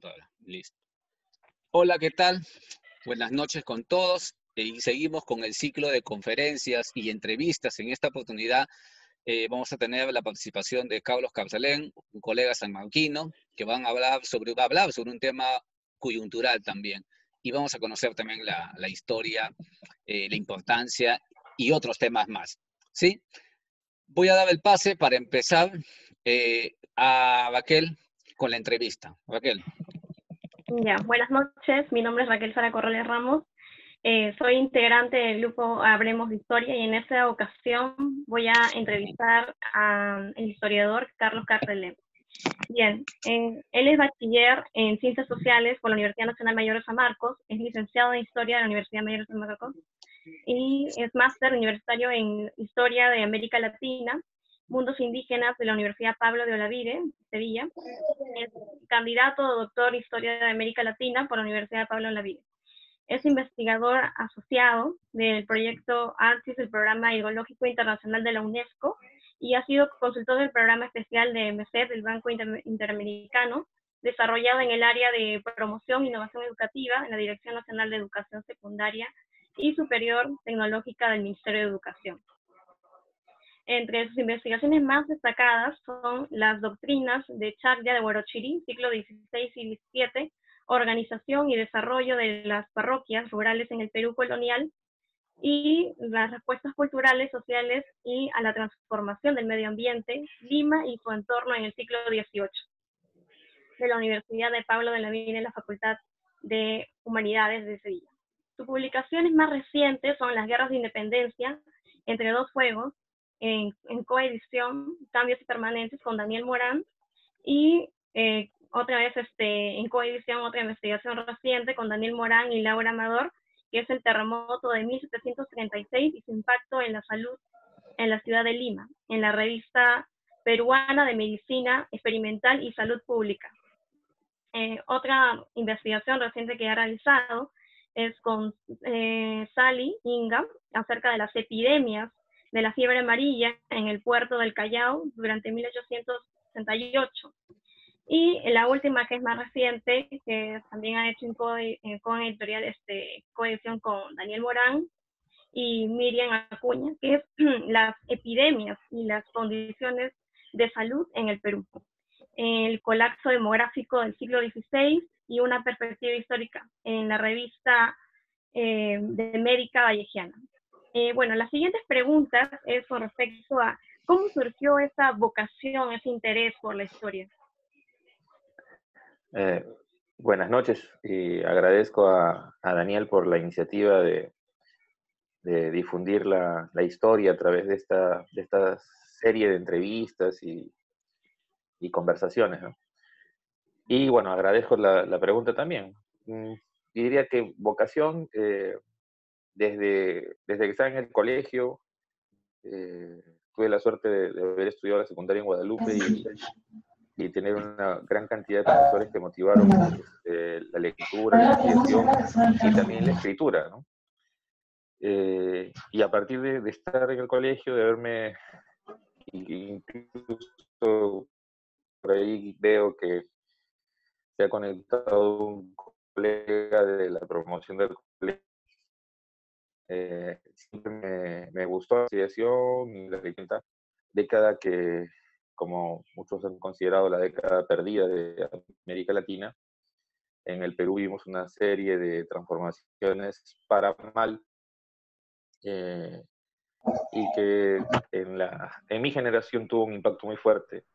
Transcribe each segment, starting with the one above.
computadora. Listo. Hola, ¿qué tal? Buenas noches con todos. Y seguimos con el ciclo de conferencias y entrevistas. En esta oportunidad vamos a tener la participación de Carlos Carcelén, un colega sanmarquino, que va a hablar sobre un tema coyuntural también. Y vamos a conocer también la historia, la importancia y otros temas más. ¿Sí? Voy a dar el pase para empezar a Raquel con la entrevista. Raquel. Ya, buenas noches, mi nombre es Raquel Sara Corrales Ramos, soy integrante del grupo Hablemos de Historia y en esta ocasión voy a entrevistar al historiador Carlos Carcelén. Bien, él es bachiller en Ciencias Sociales por la Universidad Nacional Mayor de San Marcos, es licenciado en Historia de la Universidad Mayor de San Marcos y es máster universitario en Historia de América Latina, Mundos Indígenas de la Universidad Pablo de Olavide, Sevilla. Es candidato a doctor en Historia de América Latina por la Universidad Pablo de Olavide. Es investigador asociado del proyecto ARCIS, el Programa Hidrológico Internacional de la UNESCO, y ha sido consultor del programa especial de MECED, del Banco Interamericano, desarrollado en el área de promoción e innovación educativa en la Dirección Nacional de Educación Secundaria y Superior Tecnológica del Ministerio de Educación. Entre sus investigaciones más destacadas son las doctrinas de Chaclla de Huarochirí, siglo XVI y XVII, organización y desarrollo de las parroquias rurales en el Perú colonial, y las respuestas culturales, sociales y a la transformación del medio ambiente, Lima y su entorno en el siglo XVIII, de la Universidad de Pablo de Olavide en la Facultad de Humanidades de Sevilla. Sus publicaciones más recientes son Las Guerras de Independencia, Entre dos Fuegos, en coedición, Cambios Permanentes con Daniel Morán, y otra vez en coedición, otra investigación reciente con Daniel Morán y Laura Amador, que es el terremoto de 1736 y su impacto en la salud en la ciudad de Lima, en la revista peruana de Medicina Experimental y Salud Pública. Otra investigación reciente que ha realizado es con Sally Inga acerca de las epidemias de la fiebre amarilla en el puerto del Callao durante 1868. Y la última, que es más reciente, que también ha hecho con editorial coedición con Daniel Morán y Miriam Acuña, que es las epidemias y las condiciones de salud en el Perú, el colapso demográfico del siglo XVI y una perspectiva histórica en la revista de Médica Vallejiana. Bueno, las siguientes preguntas es con respecto a cómo surgió esa vocación, ese interés por la historia. Buenas noches y agradezco a Daniel por la iniciativa de difundir la historia a través de esta serie de entrevistas y conversaciones, ¿no? Y bueno, agradezco la pregunta también. Y diría que vocación, desde que estaba en el colegio, tuve la suerte de haber estudiado la secundaria en Guadalupe y tener una gran cantidad de profesores que motivaron la lectura, la investigación y también la escritura, ¿no? Y a partir de estar en el colegio, de haberme, incluso por ahí veo que se ha conectado un colega de la promoción del colegio, siempre me gustó la investigación y la década que, como muchos han considerado la década perdida de América Latina, en el Perú vimos una serie de transformaciones para mal, y que en mi generación tuvo un impacto muy fuerte,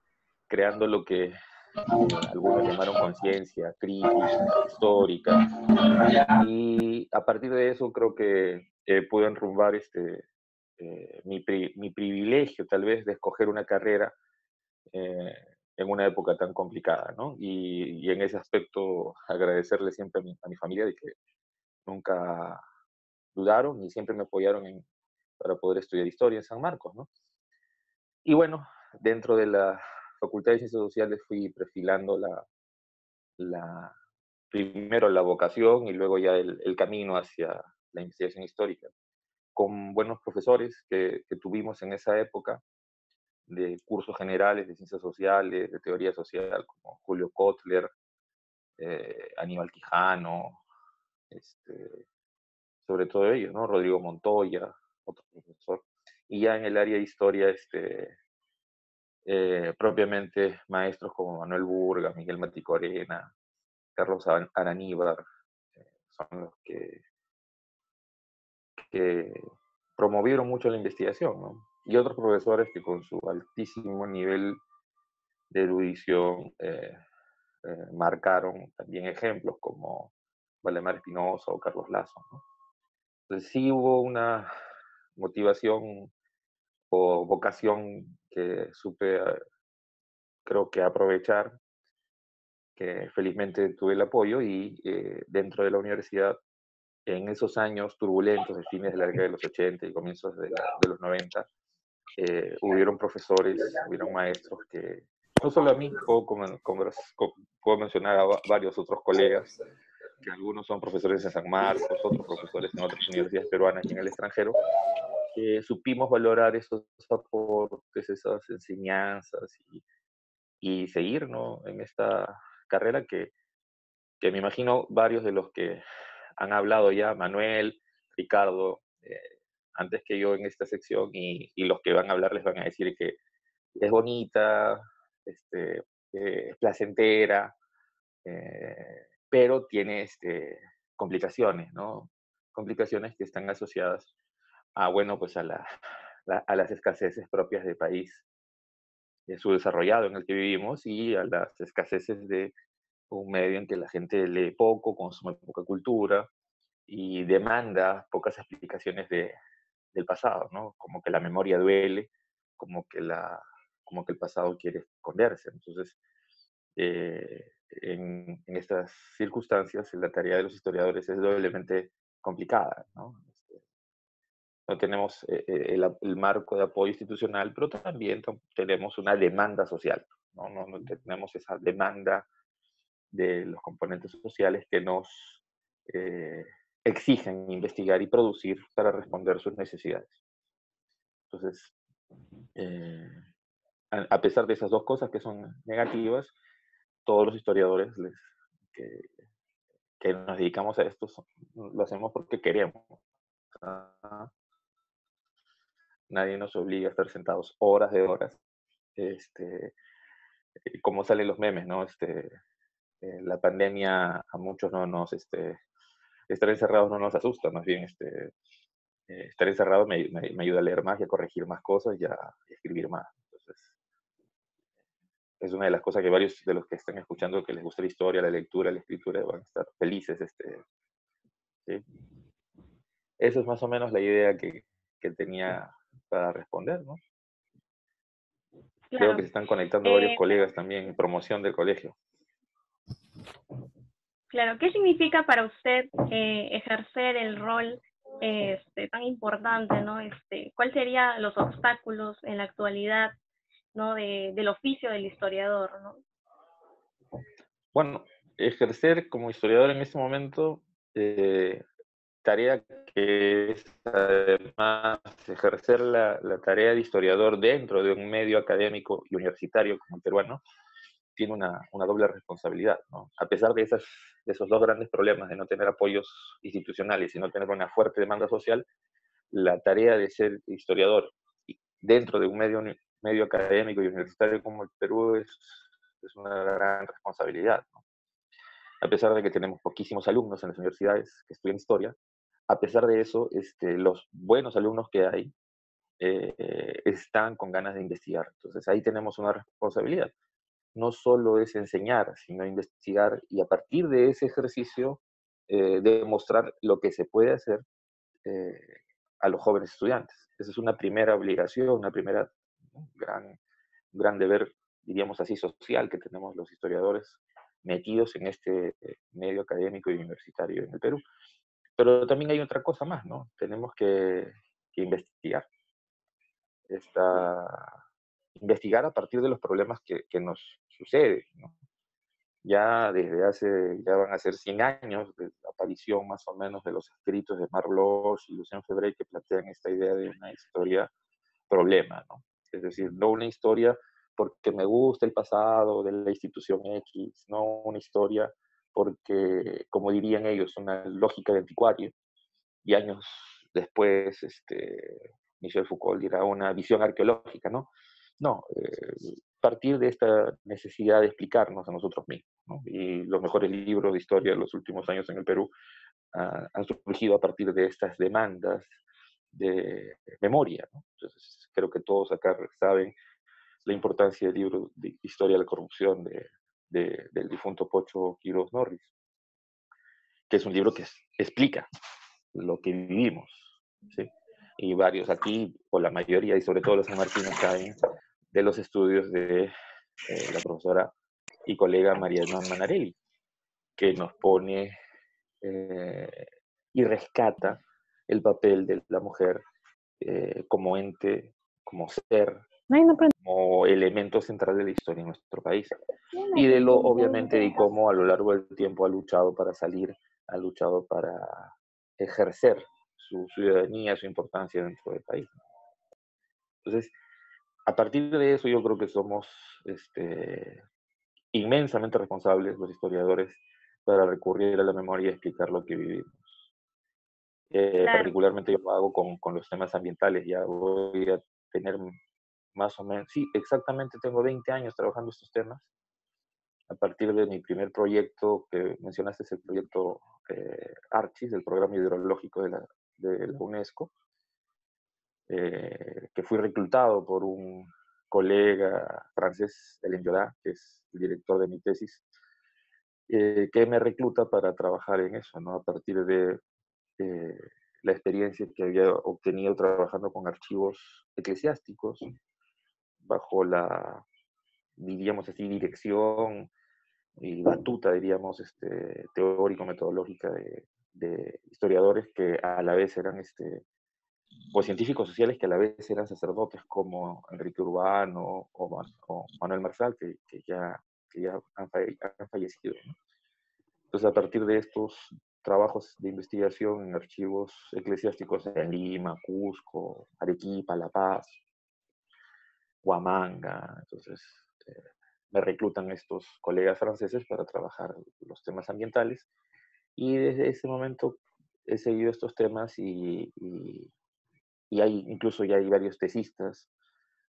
creando lo que algunos llamaron conciencia crítica, histórica, y a partir de eso creo que pude enrumbar mi privilegio tal vez de escoger una carrera en una época tan complicada, ¿no? Y en ese aspecto agradecerle siempre a mi familia de que nunca dudaron y siempre me apoyaron para poder estudiar historia en San Marcos, ¿no? Y bueno, dentro de la Facultad de Ciencias Sociales fui perfilando primero la vocación y luego ya el camino hacia la investigación histórica, con buenos profesores que tuvimos en esa época, de cursos generales de ciencias sociales, de teoría social, como Julio Kotler, Aníbal Quijano, sobre todo ellos, ¿no? Rodrigo Montoya, otro profesor. Y ya en el área de historia, propiamente maestros como Manuel Burga, Miguel Maticorena, Carlos Araníbar, son los que promovieron mucho la investigación, ¿no? Y otros profesores que con su altísimo nivel de erudición marcaron también ejemplos como Valdemar Espinosa o Carlos Lazo, ¿no? Entonces sí hubo una motivación o vocación que supe, creo que aprovechar, que felizmente tuve el apoyo y dentro de la universidad, en esos años turbulentos de fines de la década de los 80 y comienzos de los 90, hubieron profesores, hubieron maestros que, no solo a mí, puedo mencionar a varios otros colegas, que algunos son profesores en San Marcos, otros profesores en otras universidades peruanas y en el extranjero, que supimos valorar esos aportes, esas enseñanzas y seguir, ¿no?, en esta carrera que me imagino varios de los que han hablado ya, Manuel, Ricardo, antes que yo en esta sección, y los que van a hablar les van a decir que es bonita, es placentera, pero tiene complicaciones, ¿no? Complicaciones que están asociadas a, bueno, pues a las escaseces propias del país subdesarrollado en el que vivimos y a las escaseces de un medio en que la gente lee poco, consume poca cultura y demanda pocas explicaciones del pasado, ¿no? Como que la memoria duele, como que, como que el pasado quiere esconderse. Entonces, en estas circunstancias, la tarea de los historiadores es doblemente complicada, ¿no? No tenemos el marco de apoyo institucional, pero también tenemos una demanda social, ¿no? No tenemos esa demanda de los componentes sociales que nos eh, exigen investigar y producir para responder sus necesidades. Entonces, eh, a pesar de esas dos cosas que son negativas, todos los historiadores que, que nos dedicamos a esto lo hacemos porque queremos. ¿Ah? Nadie nos obliga a estar sentados horas de horas. Como salen los memes, ¿no? La pandemia a muchos no nos, estar encerrados no nos asusta, más bien estar encerrado me ayuda a leer más y a corregir más cosas y a escribir más. Entonces, es una de las cosas que varios de los que están escuchando que les gusta la historia, la lectura, la escritura, van a estar felices. ¿Sí? Eso es más o menos la idea que tenía para responder, ¿no? Veo que Claro. se están conectando varios colegas también en promoción del colegio. Claro, ¿qué significa para usted ejercer el rol tan importante, ¿no? ¿Cuáles serían los obstáculos en la actualidad, ¿no? del oficio del historiador, ¿no? Bueno, ejercer como historiador en este momento, tarea que es además ejercer la tarea de historiador dentro de un medio académico y universitario como el peruano, tiene una doble responsabilidad, ¿no? A pesar de esos dos grandes problemas de no tener apoyos institucionales y no tener una fuerte demanda social, la tarea de ser historiador dentro de un medio académico y universitario como el Perú es una gran responsabilidad, ¿no? A pesar de que tenemos poquísimos alumnos en las universidades que estudian historia, a pesar de eso, los buenos alumnos que hay están con ganas de investigar. Entonces ahí tenemos una responsabilidad. No solo es enseñar, sino investigar y a partir de ese ejercicio demostrar lo que se puede hacer eh, a los jóvenes estudiantes. Esa es una primera obligación, una primera gran deber, diríamos así, social que tenemos los historiadores metidos en este medio académico y universitario en el Perú. Pero también hay otra cosa más, ¿no? Tenemos que investigar. Investigar a partir de los problemas que nos suceden, ¿no? Ya ya van a ser 100 años de la aparición más o menos de los escritos de Marc Bloch y Lucien Febvre que plantean esta idea de una historia problema, ¿no? Es decir, no una historia porque me gusta el pasado de la institución X, no una historia porque, como dirían ellos, una lógica de anticuario, y años después, Michel Foucault dirá una visión arqueológica, ¿no? No, partir de esta necesidad de explicarnos a nosotros mismos, ¿no? Y los mejores libros de historia de los últimos años en el Perú han surgido a partir de estas demandas de memoria, ¿no? Entonces, creo que todos acá saben la importancia del libro de Historia de la Corrupción del difunto Pocho Quiroz Norris, que es un libro que explica lo que vivimos, ¿sí? Y varios aquí, o la mayoría, y sobre todo los sanmarquinos, saben de los estudios de la profesora y colega Mariana Manarelli, que nos pone y rescata el papel de la mujer como ente, como ser, como elemento central de la historia en nuestro país. Y de lo, obviamente, de cómo a lo largo del tiempo ha luchado para salir, ha luchado para ejercer su ciudadanía, su importancia dentro del país. Entonces, a partir de eso yo creo que somos inmensamente responsables los historiadores para recurrir a la memoria y explicar lo que vivimos. Claro. Particularmente yo lo hago con los temas ambientales, ya voy a tener más o menos, sí, exactamente tengo 20 años trabajando estos temas, a partir de mi primer proyecto que mencionaste, es el proyecto Archis, del Programa Hidrológico de la UNESCO, que fui reclutado por un colega francés, Hélène Jorat, que es el director de mi tesis, que me recluta para trabajar en eso, ¿no? A partir de la experiencia que había obtenido trabajando con archivos eclesiásticos, bajo la, diríamos así, dirección y batuta, diríamos, teórico-metodológica de historiadores que a la vez eran pues científicos sociales que a la vez eran sacerdotes, como Enrique Urbano o Manuel Marsal, que ya han fallecido, ¿no? Entonces, a partir de estos trabajos de investigación en archivos eclesiásticos en Lima, Cusco, Arequipa, La Paz, Huamanga, entonces me reclutan estos colegas franceses para trabajar los temas ambientales, y desde ese momento he seguido estos temas y incluso ya hay varios tesistas.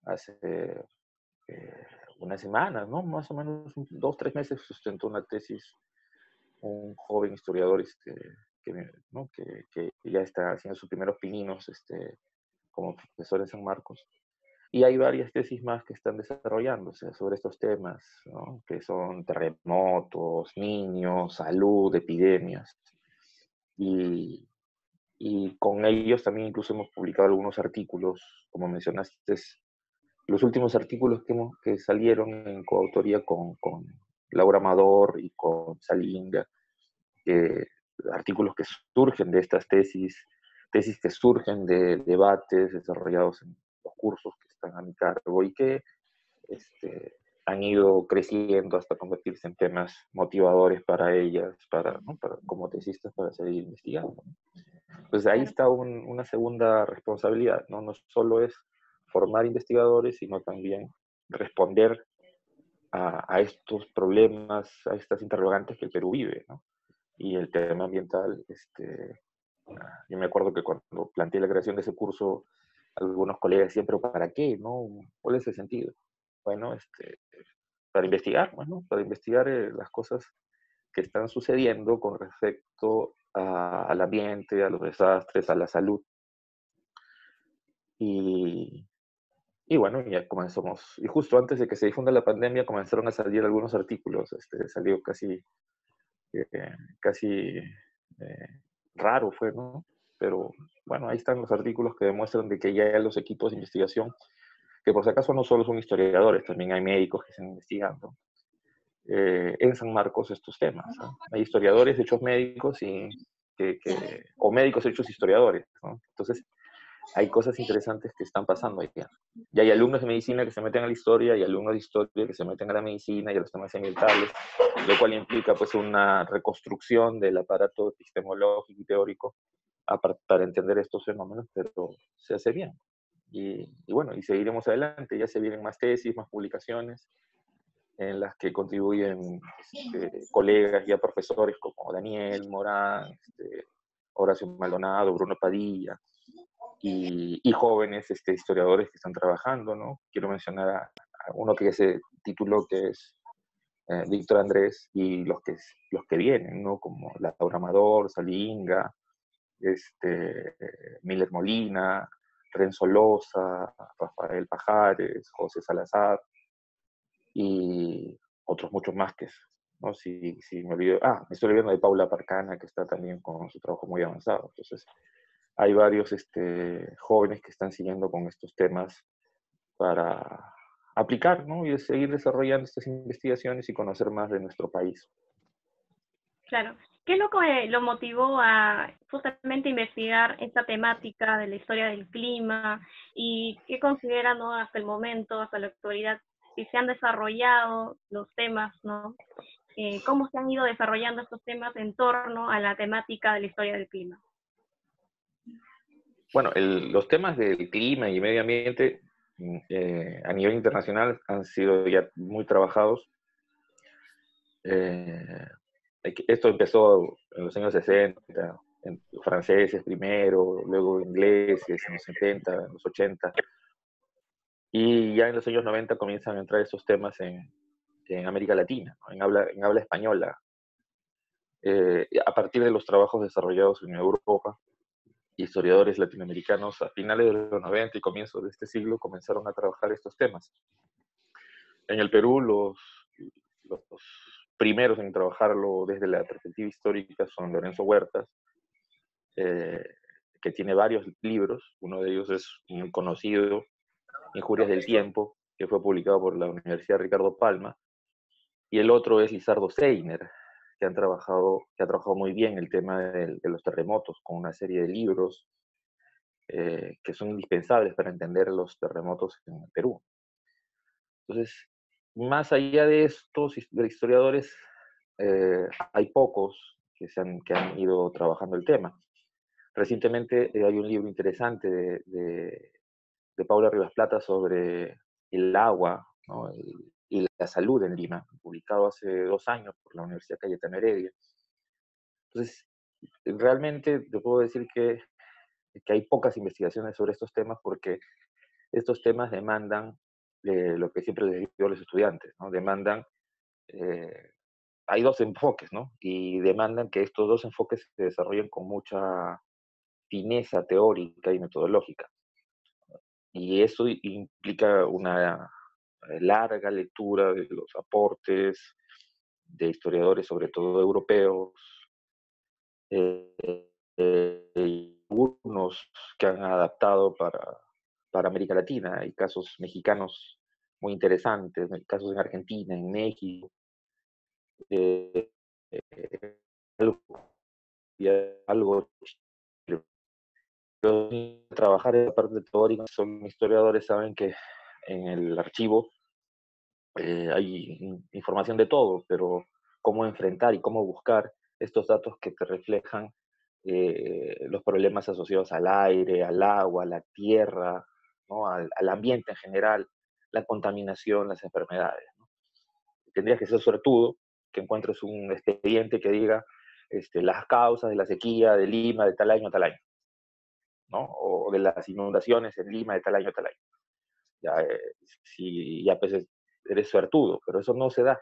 Hace unas semanas, ¿no? Más o menos 2, 3 meses sustentó una tesis un joven historiador ¿no? que ya está haciendo sus primeros pininos como profesor en San Marcos. Y hay varias tesis más que están desarrollándose sobre estos temas, ¿no? Que son terremotos, niños, salud, epidemias. Y con ellos también incluso hemos publicado algunos artículos, como mencionaste, los últimos artículos que salieron en coautoría con Laura Amador y con Salinga, artículos que surgen de estas tesis que surgen de debates desarrollados en los cursos que están a mi cargo y que han ido creciendo hasta convertirse en temas motivadores para ellas, ¿no? Como tesistas, para seguir investigando. Entonces ahí está una segunda responsabilidad, ¿no? No solo es formar investigadores, sino también responder a estos problemas, a estas interrogantes que el Perú vive, ¿no? Y el tema ambiental, yo me acuerdo que cuando planteé la creación de ese curso, algunos colegas decían, pero ¿para qué? ¿No? ¿Cuál es el sentido? Bueno, para investigar, bueno, para investigar las cosas que están sucediendo con respecto al ambiente, a los desastres, a la salud. Y bueno, ya comenzamos. Y justo antes de que se difunda la pandemia comenzaron a salir algunos artículos. Salió casi raro fue, ¿no? Pero bueno, ahí están los artículos que demuestran de que ya los equipos de investigación, que por si acaso no solo son historiadores, también hay médicos que están investigando en San Marcos estos temas, ¿no? Hay historiadores hechos médicos o médicos hechos historiadores, ¿no? Entonces, hay cosas interesantes que están pasando ahí. Y hay alumnos de medicina que se meten a la historia, y alumnos de historia que se meten a la medicina y a los temas ambientales, lo cual implica pues una reconstrucción del aparato epistemológico y teórico para entender estos fenómenos, pero se hace bien. Y bueno, y seguiremos adelante, ya se vienen más tesis, más publicaciones, en las que contribuyen colegas ya profesores como Daniel Morán, Horacio Maldonado, Bruno Padilla, y jóvenes historiadores que están trabajando, ¿no? Quiero mencionar a uno que se tituló, que es Víctor Andrés, y los que vienen, ¿no? Como Laura Amador, Salinga, Miller Molina, Renzo Loza, Rafael Pajares, José Salazar, y otros muchos más que, ¿no? Si me olvido, me estoy olvidando de Paula Parcana, que está también con su trabajo muy avanzado. Entonces, hay varios jóvenes que están siguiendo con estos temas para aplicar, ¿no? Y seguir desarrollando estas investigaciones y conocer más de nuestro país. Claro. ¿Qué es lo que lo motivó a justamente investigar esta temática de la historia del clima y qué considera, ¿no? Hasta el momento, hasta la actualidad, si se han desarrollado los temas, ¿no? ¿Cómo se han ido desarrollando estos temas en torno a la temática de la historia del clima? Bueno, los temas del clima y medio ambiente a nivel internacional han sido ya muy trabajados. Esto empezó en los años 60, en los franceses primero, luego ingleses en los 70, en los 80, y ya en los años 90 comienzan a entrar estos temas en América Latina, ¿no? En habla española, a partir de los trabajos desarrollados en Europa. Historiadores latinoamericanos a finales de los 90 y comienzos de este siglo comenzaron a trabajar estos temas. En el Perú, los primeros en trabajarlo desde la perspectiva histórica son Lorenzo Huertas, que tiene varios libros. Uno de ellos es muy conocido, Injurias del Tiempo, que fue publicado por la Universidad Ricardo Palma, y el otro es Lizardo Seiner, que ha trabajado muy bien el tema de los terremotos, con una serie de libros que son indispensables para entender los terremotos en el Perú. Entonces, más allá de estos historiadores, hay pocos que han ido trabajando el tema. Recientemente hay un libro interesante de Paula Rivas Plata sobre el agua, ¿no? Y la salud en Lima, publicado hace 2 años por la Universidad Cayetana Heredia. Entonces, realmente te puedo decir que hay pocas investigaciones sobre estos temas porque estos temas demandan lo que siempre les digo a los estudiantes, ¿no? Demandan, hay 2 enfoques, ¿no? Y demandan que estos 2 enfoques se desarrollen con mucha fineza teórica y metodológica. Y eso implica una larga lectura de los aportes de historiadores, sobre todo europeos, y algunos que han adaptado para América Latina. Hay casos mexicanos muy interesantes, casos en Argentina, en México. Eh, algo, algo trabajar en la parte teórica, son historiadores, saben que en el archivo hay información de todo, pero cómo enfrentar y cómo buscar estos datos que te reflejan los problemas asociados al aire, al agua, a la tierra, ¿no? Al ambiente en general, la contaminación, las enfermedades, ¿no? Tendrías que ser suertudo, que encuentres un expediente que diga las causas de la sequía de Lima de tal año a tal año, ¿no? O de las inundaciones en Lima de tal año a tal año. Ya, si ya pues eres suertudo, pero eso no se da.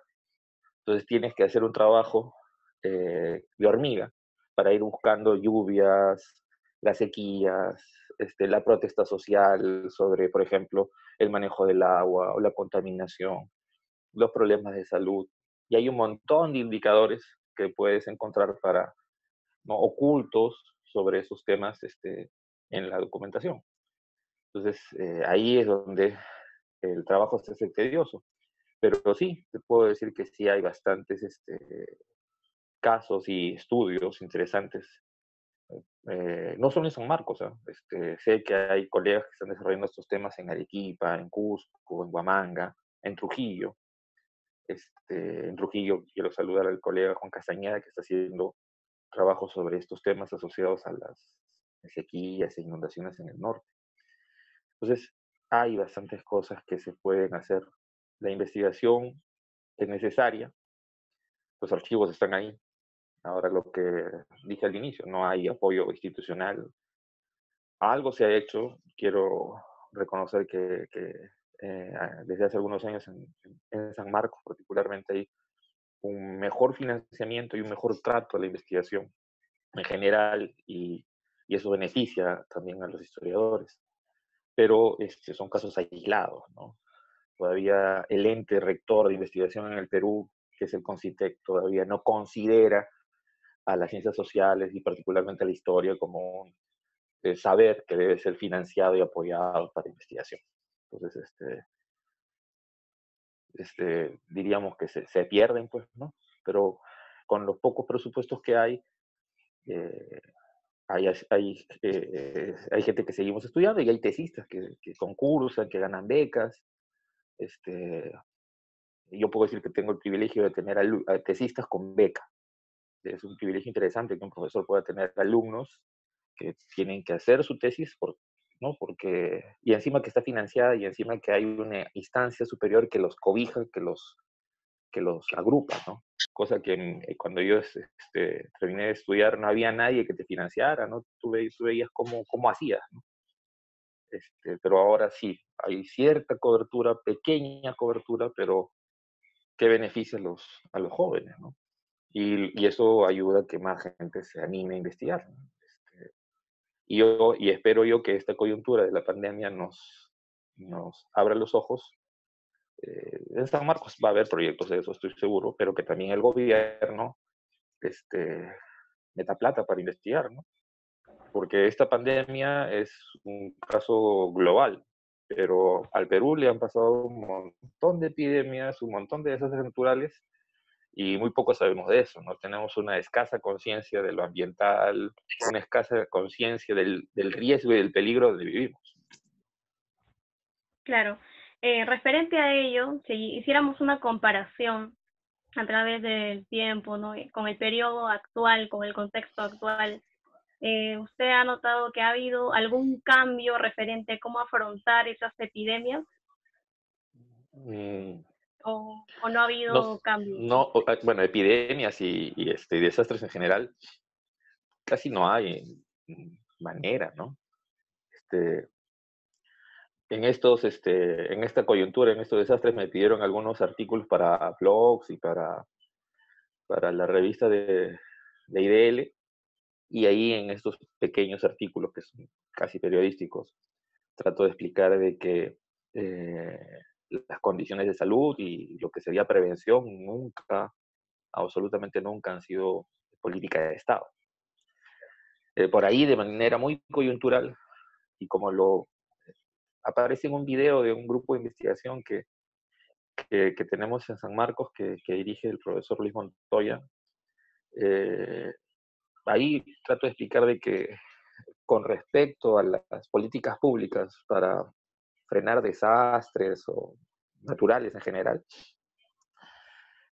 Entonces tienes que hacer un trabajo de hormiga para ir buscando lluvias, las sequías, la protesta social sobre, por ejemplo, el manejo del agua o la contaminación, los problemas de salud. Y hay un montón de indicadores que puedes encontrar ¿no? ocultos sobre esos temas en la documentación. Entonces, ahí es donde el trabajo se hace tedioso. Pero sí, te puedo decir que sí hay bastantes casos y estudios interesantes. No solo en San Marcos, ¿eh? Sé que hay colegas que están desarrollando estos temas en Arequipa, en Cusco, en Huamanga, en Trujillo. En Trujillo quiero saludar al colega Juan Castañeda, que está haciendo trabajo sobre estos temas asociados a las sequías e inundaciones en el norte. Entonces, hay bastantes cosas que se pueden hacer. La investigación es necesaria, los archivos están ahí. Ahora lo que dije al inicio, no hay apoyo institucional. Algo se ha hecho, quiero reconocer desde hace algunos años en San Marcos particularmente hay un mejor financiamiento y un mejor trato a la investigación en general y eso beneficia también a los historiadores. Pero son casos aislados, ¿no? Todavía el ente rector de investigación en el Perú, que es el CONCITEC, todavía no considera a las ciencias sociales y particularmente a la historia como un saber que debe ser financiado y apoyado para investigación. Entonces, diríamos que se pierden, pues, ¿no? Pero con los pocos presupuestos que eh, hay gente que seguimos estudiando y hay tesistas que concursan, que ganan becas. Yo puedo decir que tengo el privilegio de tener tesistas con beca. Es un privilegio interesante que un profesor pueda tener alumnos que tienen que hacer su tesis, ¿no? Y encima que está financiada y encima que hay una instancia superior que los cobija, que los agrupa, ¿no? Cosa que cuando yo terminé de estudiar no había nadie que te financiara, ¿no? Tú veías cómo hacías, ¿no? Pero ahora sí, hay cierta cobertura, pequeña cobertura, pero que beneficia a los jóvenes, ¿no? Y eso ayuda a que más gente se anime a investigar, ¿no? Y espero yo que esta coyuntura de la pandemia nos abra los ojos. En San Marcos va a haber proyectos de eso, estoy seguro, pero que también el gobierno meta plata para investigar, ¿no? Porque esta pandemia es un caso global, pero al Perú le han pasado un montón de epidemias, un montón de desastres naturales, y muy poco sabemos de eso, ¿no? Tenemos una escasa conciencia de lo ambiental, una escasa conciencia del riesgo y del peligro donde vivimos. Claro. Referente a ello, si hiciéramos una comparación a través del tiempo, ¿no? Con el periodo actual, con el contexto actual, ¿usted ha notado que ha habido algún cambio referente a cómo afrontar esas epidemias Mm, o no ha no, habido cambio? bueno, epidemias y desastres en general, casi no hay manera, ¿no? Este, en esta coyuntura, en estos desastres, me pidieron algunos artículos para blogs y para la revista de IDL, y ahí en estos pequeños artículos que son casi periodísticos, trato de explicar de que las condiciones de salud y lo que sería prevención nunca, absolutamente nunca han sido política de Estado. Por ahí, de manera muy coyuntural, y como aparece en un video de un grupo de investigación que tenemos en San Marcos, que dirige el profesor Luis Montoya, ahí trato de explicar de que con respecto a las políticas públicas para frenar desastres o naturales en general,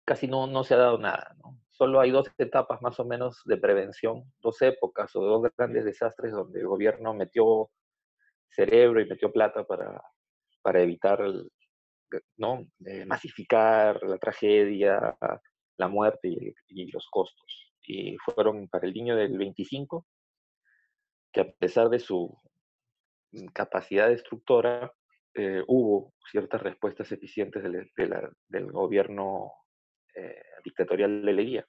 casi no se ha dado nada, ¿no? Solo hay dos etapas más o menos de prevención, dos épocas o dos grandes desastres donde el gobierno metió cerebro y metió plata para evitar, ¿no? Masificar la tragedia, la muerte y los costos. Y fueron para el niño del 25, que a pesar de su capacidad destructora, hubo ciertas respuestas eficientes del gobierno dictatorial de Leguía.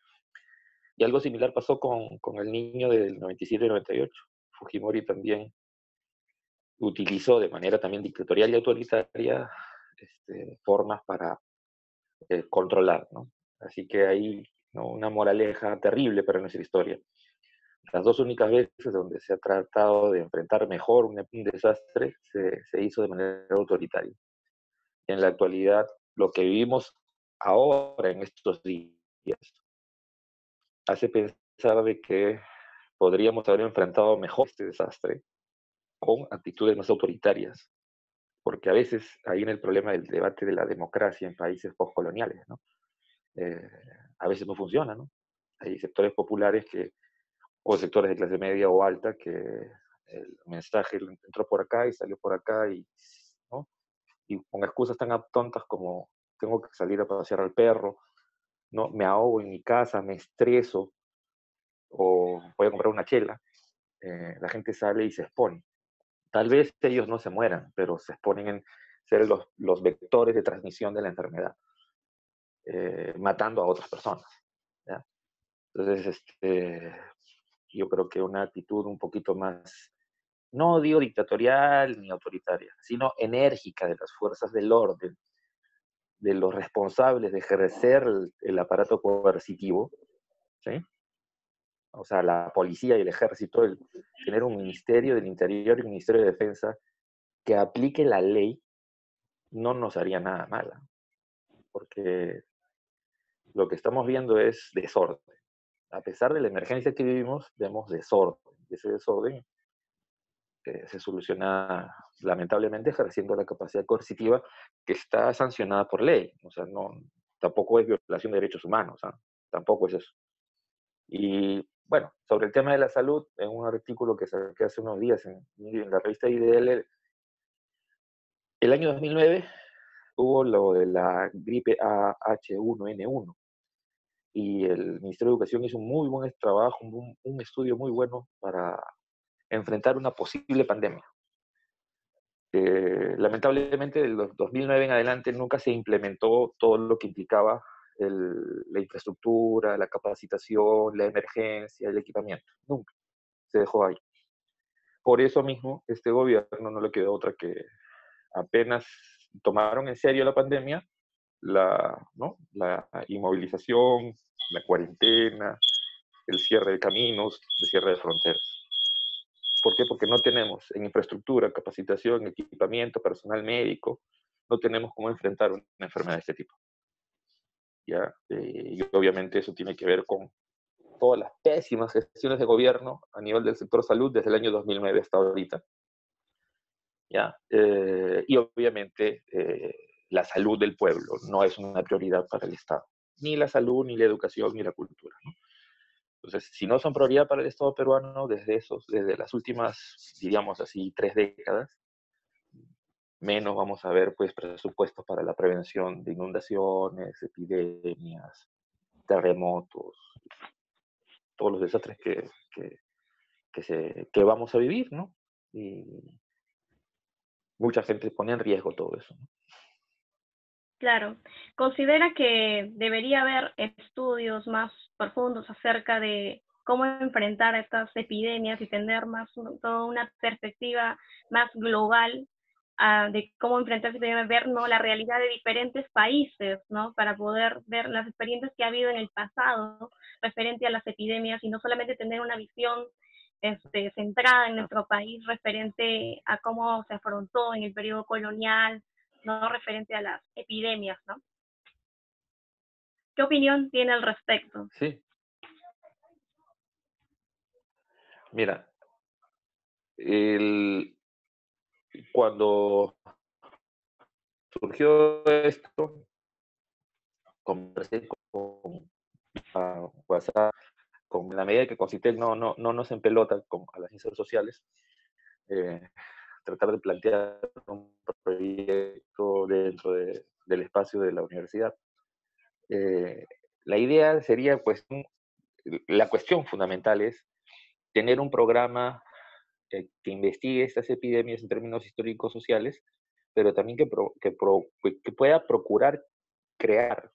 Y algo similar pasó con el niño del 97 y 98. Fujimori también utilizó de manera también dictatorial y autoritaria formas para controlar, ¿no? Así que hay, ¿no?, una moraleja terrible para nuestra historia. Las dos únicas veces donde se ha tratado de enfrentar mejor un desastre se hizo de manera autoritaria. En la actualidad, lo que vivimos ahora en estos días hace pensar de que podríamos haber enfrentado mejor este desastre con actitudes más autoritarias, porque a veces ahí en el problema del debate de la democracia en países postcoloniales, ¿no? Eh, a veces no funciona, ¿no? Hay sectores populares o sectores de clase media o alta que el mensaje entró por acá y salió por acá, ¿no? Y con excusas tan tontas como tengo que salir a pasear al perro, ¿no? Me ahogo en mi casa, me estreso, o voy a comprar una chela, la gente sale y se expone. Tal vez ellos no se mueran, pero se exponen en ser los vectores de transmisión de la enfermedad, matando a otras personas, ¿ya? Entonces, yo creo que una actitud un poquito más, no digo dictatorial ni autoritaria, sino enérgica de las fuerzas del orden, de los responsables de ejercer el aparato coercitivo, ¿sí? O sea, la policía y el ejército, el tener un ministerio del Interior y un ministerio de Defensa que aplique la ley, no nos haría nada mala, porque lo que estamos viendo es desorden. A pesar de la emergencia que vivimos, vemos desorden. Y ese desorden se soluciona lamentablemente ejerciendo la capacidad coercitiva que está sancionada por ley. O sea, no, tampoco es violación de derechos humanos, ¿eh? Tampoco es eso. Y bueno, sobre el tema de la salud, en un artículo que saqué hace unos días en la revista IDL, el año 2009 hubo lo de la gripe AH1N1 y el Ministerio de Educación hizo un muy buen trabajo, un estudio muy bueno para enfrentar una posible pandemia. Lamentablemente, de los 2009 en adelante nunca se implementó todo lo que implicaba la infraestructura, la capacitación, la emergencia, el equipamiento. Nunca. Se dejó ahí. Por eso mismo, este gobierno no le quedó otra que apenas tomaron en serio la pandemia, ¿no? La inmovilización, la cuarentena, el cierre de caminos, el cierre de fronteras. ¿Por qué? Porque no tenemos en infraestructura, capacitación, equipamiento, personal médico, no tenemos cómo enfrentar una enfermedad de este tipo. ¿Ya? Y obviamente eso tiene que ver con todas las pésimas gestiones de gobierno a nivel del sector salud desde el año 2009 hasta ahorita. ¿Ya? Y obviamente la salud del pueblo no es una prioridad para el Estado. Ni la salud, ni la educación, ni la cultura, ¿no? Entonces, si no son prioridad para el Estado peruano desde las últimas, diríamos así, 3 décadas, menos vamos a ver pues presupuestos para la prevención de inundaciones, epidemias, terremotos, todos los desastres que vamos a vivir, ¿no? Y mucha gente pone en riesgo todo eso, ¿no? Claro. ¿Considera que debería haber estudios más profundos acerca de cómo enfrentar estas epidemias y tener más toda una perspectiva más global de cómo enfrentarse, ver, ¿no?, la realidad de diferentes países, ¿no?, para poder ver las experiencias que ha habido en el pasado, ¿no?, referente a las epidemias y no solamente tener una visión centrada en nuestro país referente a cómo se afrontó en el periodo colonial, no referente a las epidemias, ¿no? ¿Qué opinión tiene al respecto? Sí, mira, cuando surgió esto, conversé con WhatsApp, con la medida que Concitel no nos empelota a las ciencias sociales, eh, tratar de plantear un proyecto dentro del espacio de la universidad. La idea sería, pues, la cuestión fundamental es tener un programa que investigue estas epidemias en términos históricos sociales, pero también que pueda procurar crear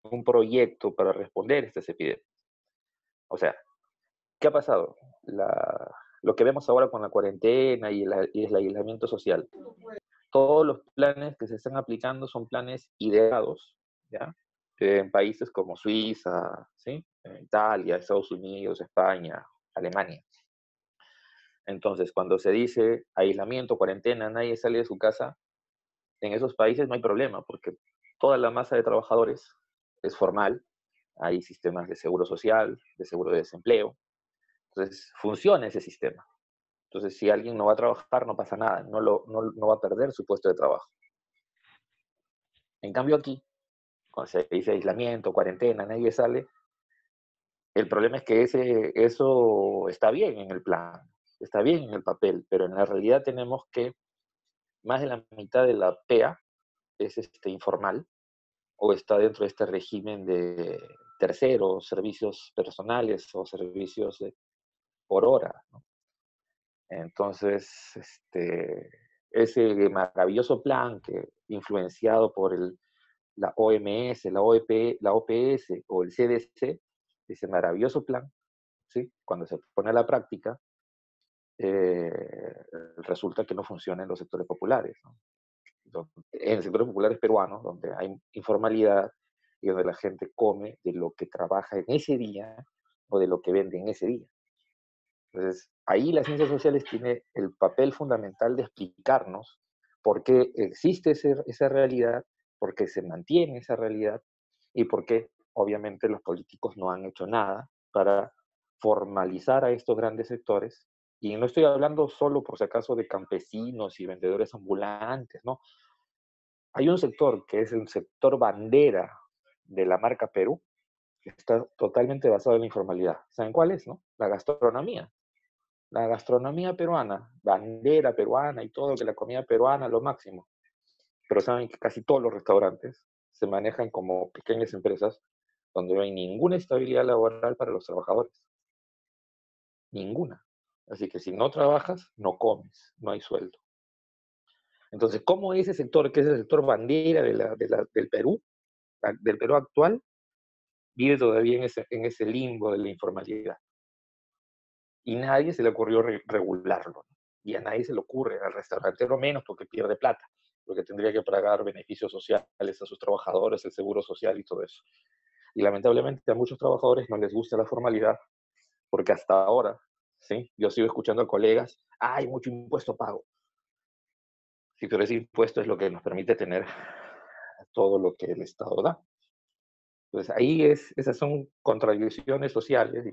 un proyecto para responder a estas epidemias. O sea, ¿qué ha pasado? Lo que vemos ahora con la cuarentena y el aislamiento social. Todos los planes que se están aplicando son planes ideados, ¿ya? En países como Suiza, ¿sí? Italia, Estados Unidos, España, Alemania. Entonces, cuando se dice aislamiento, cuarentena, nadie sale de su casa, en esos países no hay problema, porque toda la masa de trabajadores es formal, hay sistemas de seguro social, de seguro de desempleo, entonces funciona ese sistema. Entonces, si alguien no va a trabajar, no pasa nada, no va a perder su puesto de trabajo. En cambio aquí, cuando se dice aislamiento, cuarentena, nadie sale, el problema es que eso está bien en el plan, está bien en el papel, pero en la realidad tenemos que más de la mitad de la PEA es informal, o está dentro de este régimen de terceros, servicios personales o servicios por hora, ¿no? Entonces, ese maravilloso plan que influenciado por la OMS, la OPS o el CDC, ese maravilloso plan, ¿sí? Cuando se pone a la práctica, resulta que no funciona en los sectores populares, ¿no? En sectores populares peruanos, donde hay informalidad y donde la gente come de lo que trabaja en ese día o de lo que vende en ese día. Entonces, ahí las ciencias sociales tiene el papel fundamental de explicarnos por qué existe esa realidad, por qué se mantiene esa realidad y por qué, obviamente, los políticos no han hecho nada para formalizar a estos grandes sectores. Y no estoy hablando solo, por si acaso, de campesinos y vendedores ambulantes, ¿no? Hay un sector que es el sector bandera de la marca Perú, que está totalmente basado en la informalidad. ¿Saben cuál es, no? La gastronomía. La gastronomía peruana, bandera peruana y todo, que la comida peruana, lo máximo. Pero saben que casi todos los restaurantes se manejan como pequeñas empresas donde no hay ninguna estabilidad laboral para los trabajadores. Ninguna. Así que si no trabajas, no comes, no hay sueldo. Entonces, ¿cómo ese sector, que es el sector bandera del Perú, del Perú actual, vive todavía en ese limbo de la informalidad? Y nadie se le ocurrió regularlo. Y a nadie se le ocurre, al restaurantero menos, porque pierde plata, porque tendría que pagar beneficios sociales a sus trabajadores, el seguro social y todo eso. Y lamentablemente a muchos trabajadores no les gusta la formalidad, porque hasta ahora, ¿sí? Yo sigo escuchando a colegas, hay mucho impuesto pago. Sí, pero ese impuesto es lo que nos permite tener todo lo que el Estado da. Entonces ahí esas son contradicciones sociales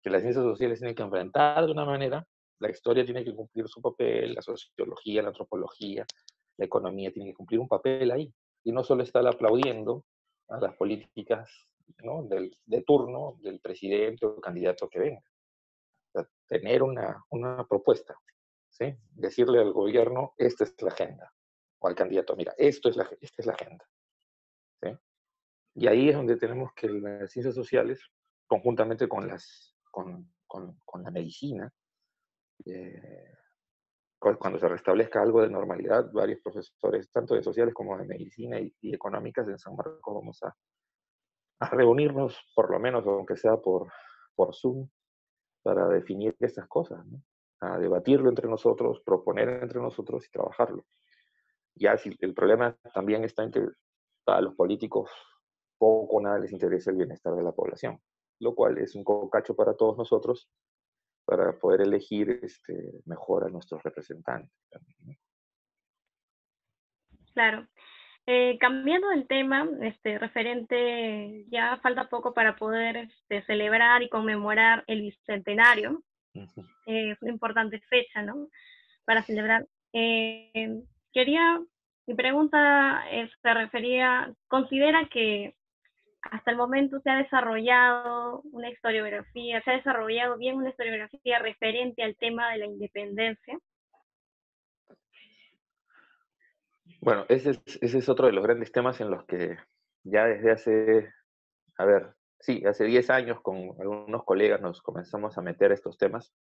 que las ciencias sociales tienen que enfrentar de una manera, la historia tiene que cumplir su papel, la sociología, la antropología, la economía tiene que cumplir un papel ahí. Y no solo estar aplaudiendo a las políticas, ¿no? de turno del presidente o candidato que venga. O sea, tener una propuesta, ¿sí? Decirle al gobierno, esta es la agenda, o al candidato, mira, esta es la agenda. ¿Sí? Y ahí es donde tenemos que las ciencias sociales, conjuntamente con la medicina, cuando se restablezca algo de normalidad, varios profesores, tanto de sociales como de medicina y económicas en San Marcos, vamos a reunirnos, por lo menos, aunque sea por Zoom, para definir estas cosas, ¿no? A debatirlo entre nosotros, proponer entre nosotros y trabajarlo. Ya si el problema también está en que a los políticos poco o nada les interesa el bienestar de la población, lo cual es un cocacho para todos nosotros para poder elegir mejor a nuestros representantes. Claro. Cambiando el tema, referente, ya falta poco para poder celebrar y conmemorar el bicentenario. Ujú. Es una importante fecha, ¿no? Para celebrar. Mi pregunta se refería, ¿considera que hasta el momento se ha desarrollado una historiografía, se ha desarrollado bien una historiografía referente al tema de la independencia? Bueno, ese es otro de los grandes temas en los que ya desde hace, a ver, sí, hace 10 años con algunos colegas nos comenzamos a meter estos temas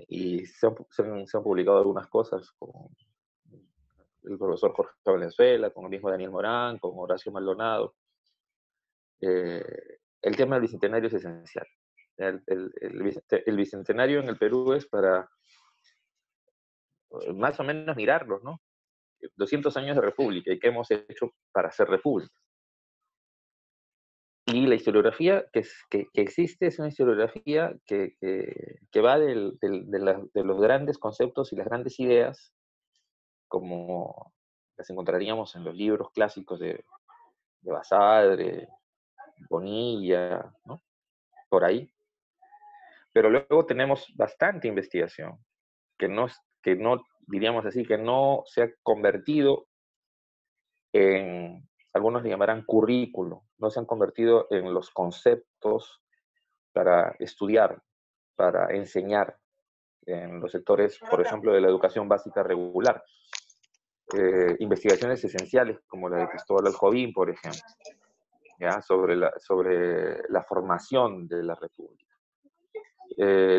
y se han publicado algunas cosas con el profesor Jorge Valenzuela, con el mismo Daniel Morán, con Horacio Maldonado. El tema del bicentenario es esencial. El bicentenario en el Perú es para más o menos mirarlos, ¿no? 200 años de república y qué hemos hecho para hacer república. Y la historiografía que existe es una historiografía que va de los grandes conceptos y las grandes ideas, como las encontraríamos en los libros clásicos de Basadre, Bonilla, ¿no? Por ahí. Pero luego tenemos bastante investigación que no, diríamos así, que no se ha convertido en, algunos le llamarán currículo, no se han convertido en los conceptos para estudiar, para enseñar en los sectores, por ejemplo, de la educación básica regular. investigaciones esenciales como la de Cristóbal Aljovín, por ejemplo, ¿ya? Sobre la formación de la República.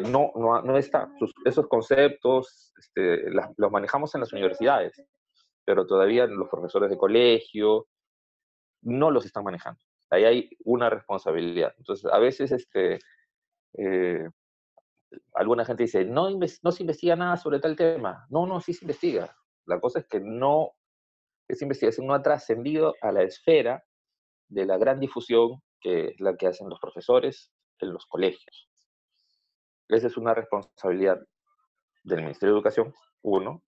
No está. Esos conceptos los manejamos en las universidades, pero todavía los profesores de colegio no los están manejando. Ahí hay una responsabilidad. Entonces, a veces alguna gente dice, no se investiga nada sobre tal tema. No, sí se investiga. La cosa es que esa investigación no ha trascendido a la esfera de la gran difusión que es la que hacen los profesores en los colegios. Esa es una responsabilidad del Ministerio de Educación, uno,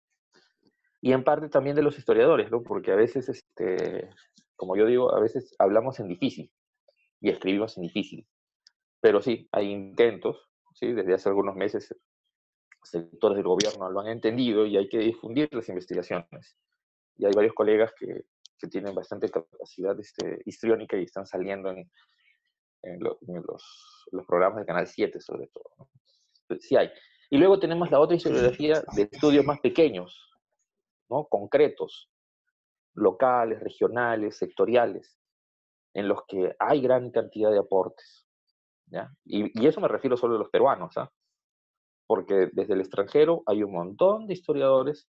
y en parte también de los historiadores, ¿no? Porque a veces, como yo digo, a veces hablamos en difícil y escribimos en difícil. Pero sí, hay intentos, ¿sí? Desde hace algunos meses sectores del gobierno lo han entendido y hay que difundir las investigaciones. Y hay varios colegas que tienen bastante capacidad histriónica y están saliendo en los programas del Canal 7 sobre todo, ¿no? Sí hay. Y luego tenemos la otra historiografía de estudios más pequeños, ¿no? Concretos, locales, regionales, sectoriales, en los que hay gran cantidad de aportes, ¿ya? Y eso me refiero solo a los peruanos, ¿ah? Porque desde el extranjero hay un montón de historiadores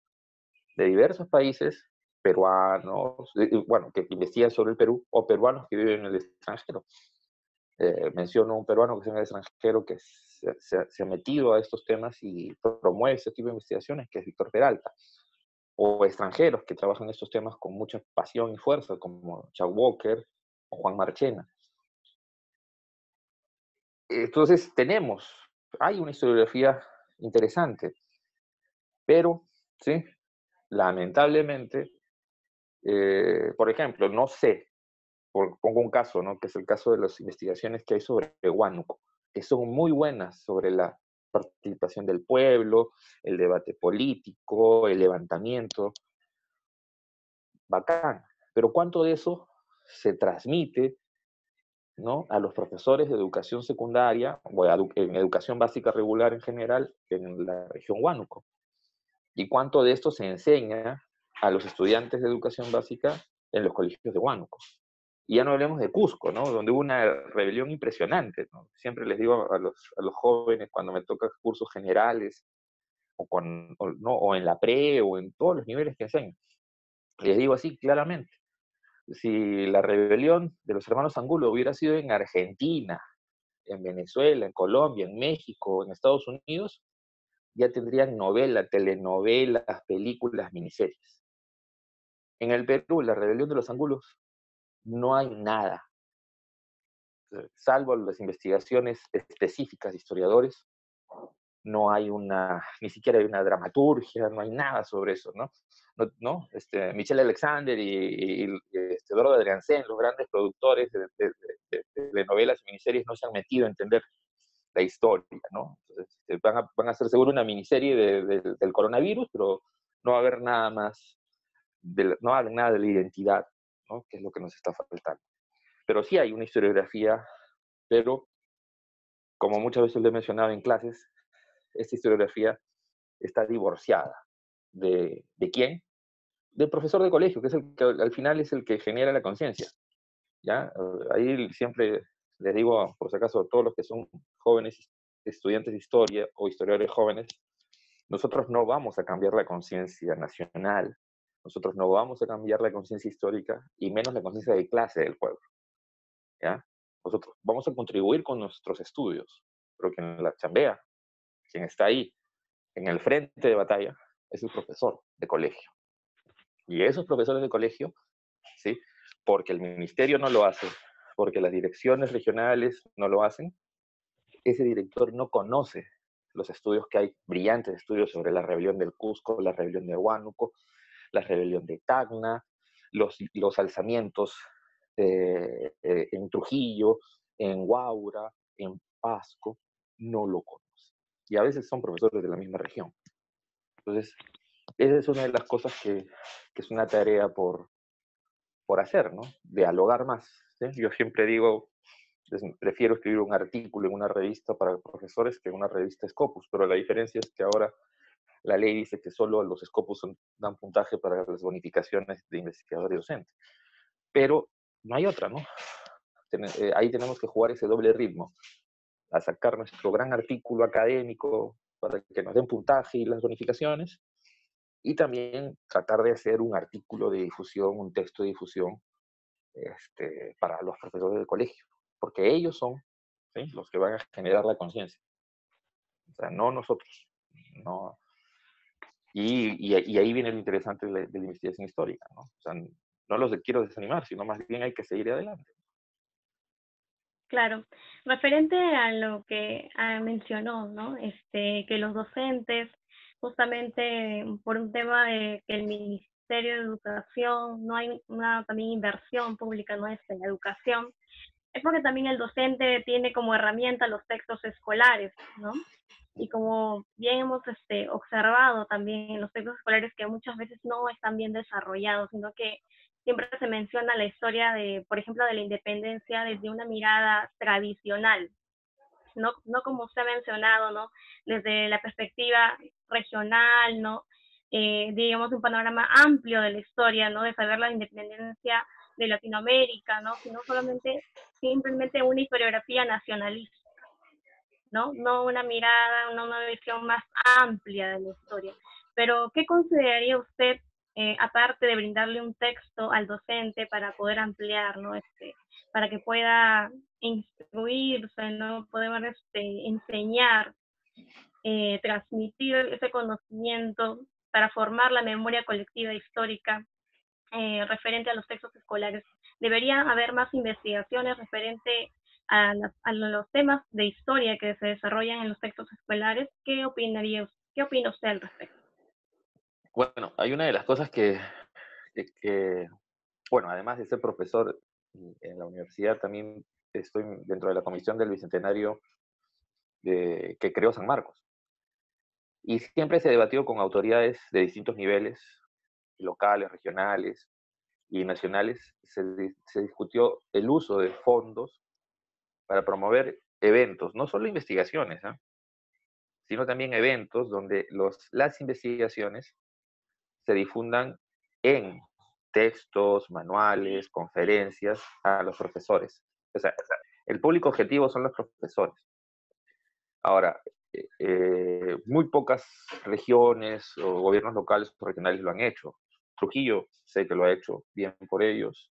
de diversos países, peruanos, bueno, que investigan sobre el Perú, o peruanos que viven en el extranjero. Menciono un peruano que está en el extranjero que se ha metido a estos temas y promueve este tipo de investigaciones, que es Víctor Peralta. O extranjeros que trabajan estos temas con mucha pasión y fuerza, como Chuck Walker o Juan Marchena. Entonces hay una historiografía interesante, pero, ¿sí? Lamentablemente, por ejemplo, no sé, pongo un caso, ¿no? Que es el caso de las investigaciones que hay sobre Huánuco, que son muy buenas sobre la participación del pueblo, el debate político, el levantamiento, bacán, pero ¿cuánto de eso se transmite, ¿no? A los profesores de educación secundaria, o en educación básica regular en general, en la región Huánuco? ¿Y cuánto de esto se enseña a los estudiantes de educación básica en los colegios de Huánuco? Y ya no hablemos de Cusco, ¿no? Donde hubo una rebelión impresionante, ¿no? Siempre les digo a los jóvenes cuando me tocan cursos generales, o en la pre, o en todos los niveles que enseño, les digo así claramente: si la rebelión de los hermanos Angulo hubiera sido en Argentina, en Venezuela, en Colombia, en México, en Estados Unidos, ya tendrían novelas, telenovelas, películas, miniseries. En el Perú, la rebelión de los Angulos, no hay nada, salvo las investigaciones específicas de historiadores. No hay ni siquiera hay una dramaturgia, no hay nada sobre eso, ¿no? Michelle Alexander y Eduardo Adriansen, los grandes productores de novelas y miniseries, no se han metido a entender la historia, ¿no? Entonces, van a hacer seguro una miniserie del coronavirus, pero no va a haber nada más, no va a haber nada de la identidad, ¿no? Que es lo que nos está faltando. Pero sí hay una historiografía, pero como muchas veces lo he mencionado en clases, esta historiografía está divorciada. ¿De quién? Del profesor de colegio, que es el que al final es el que genera la conciencia, ¿ya? Ahí siempre les digo, por si acaso, a todos los que son jóvenes estudiantes de historia o historiadores jóvenes, nosotros no vamos a cambiar la conciencia nacional, nosotros no vamos a cambiar la conciencia histórica, y menos la conciencia de clase del pueblo, ¿ya? Nosotros vamos a contribuir con nuestros estudios, pero quien la chambea, quien está ahí en el frente de batalla, es el profesor de colegio. Y esos profesores de colegio, ¿sí? Porque el ministerio no lo hace, porque las direcciones regionales no lo hacen, ese director no conoce los estudios que hay, brillantes estudios sobre la rebelión del Cusco, la rebelión de Huánuco, la rebelión de Tacna, los alzamientos en Trujillo, en Huaura, en Pasco, no lo conoce. Y a veces son profesores de la misma región. Entonces, esa es una de las cosas que es una tarea por hacer, ¿no? Dialogar más, ¿sí? Yo siempre digo, prefiero escribir un artículo en una revista para profesores que en una revista Scopus, pero la diferencia es que ahora la ley dice que solo los Scopus dan puntaje para las bonificaciones de investigador y docente. Pero no hay otra, ¿no? Ahí tenemos que jugar ese doble ritmo, a sacar nuestro gran artículo académico para que nos den puntaje y las bonificaciones, y también tratar de hacer un artículo de difusión, un texto de difusión para los profesores del colegio, porque ellos son, ¿sí?, los que van a generar la conciencia, o sea, no nosotros. No. Y ahí viene lo interesante de la investigación histórica, ¿no? O sea, no los quiero desanimar, sino más bien hay que seguir adelante. Claro, referente a lo que mencionó, ¿no? Que los docentes, justamente por un tema de que el Ministerio de Educación, no hay una también inversión pública, ¿no? En la educación, es porque también el docente tiene como herramienta los textos escolares, ¿no? Y como bien hemos observado también en los textos escolares que muchas veces no están bien desarrollados, sino que siempre se menciona la historia de, por ejemplo, de la independencia desde una mirada tradicional, no como usted ha mencionado, ¿no? Desde la perspectiva regional, ¿no? Digamos, un panorama amplio de la historia, ¿no? De saber la independencia de Latinoamérica, ¿no? Sino simplemente una historiografía nacionalista, ¿no? No una mirada, una visión más amplia de la historia. Pero, ¿qué consideraría usted, aparte de brindarle un texto al docente para poder ampliar, ¿no? Para que pueda instruirse, ¿no? Poder enseñar, transmitir ese conocimiento para formar la memoria colectiva histórica referente a los textos escolares? Debería haber más investigaciones referente a los temas de historia que se desarrollan en los textos escolares. ¿Qué opina usted al respecto? Bueno, hay una de las cosas bueno, además de ser profesor en la universidad, también estoy dentro de la comisión del Bicentenario que creó San Marcos. Y siempre se debatió con autoridades de distintos niveles, locales, regionales y nacionales. Se discutió el uso de fondos para promover eventos, no solo investigaciones, ¿eh?, sino también eventos donde las investigaciones se difundan en textos, manuales, conferencias a los profesores. O sea, el público objetivo son los profesores. Ahora, muy pocas regiones o gobiernos locales o regionales lo han hecho. Trujillo sé que lo ha hecho, bien por ellos.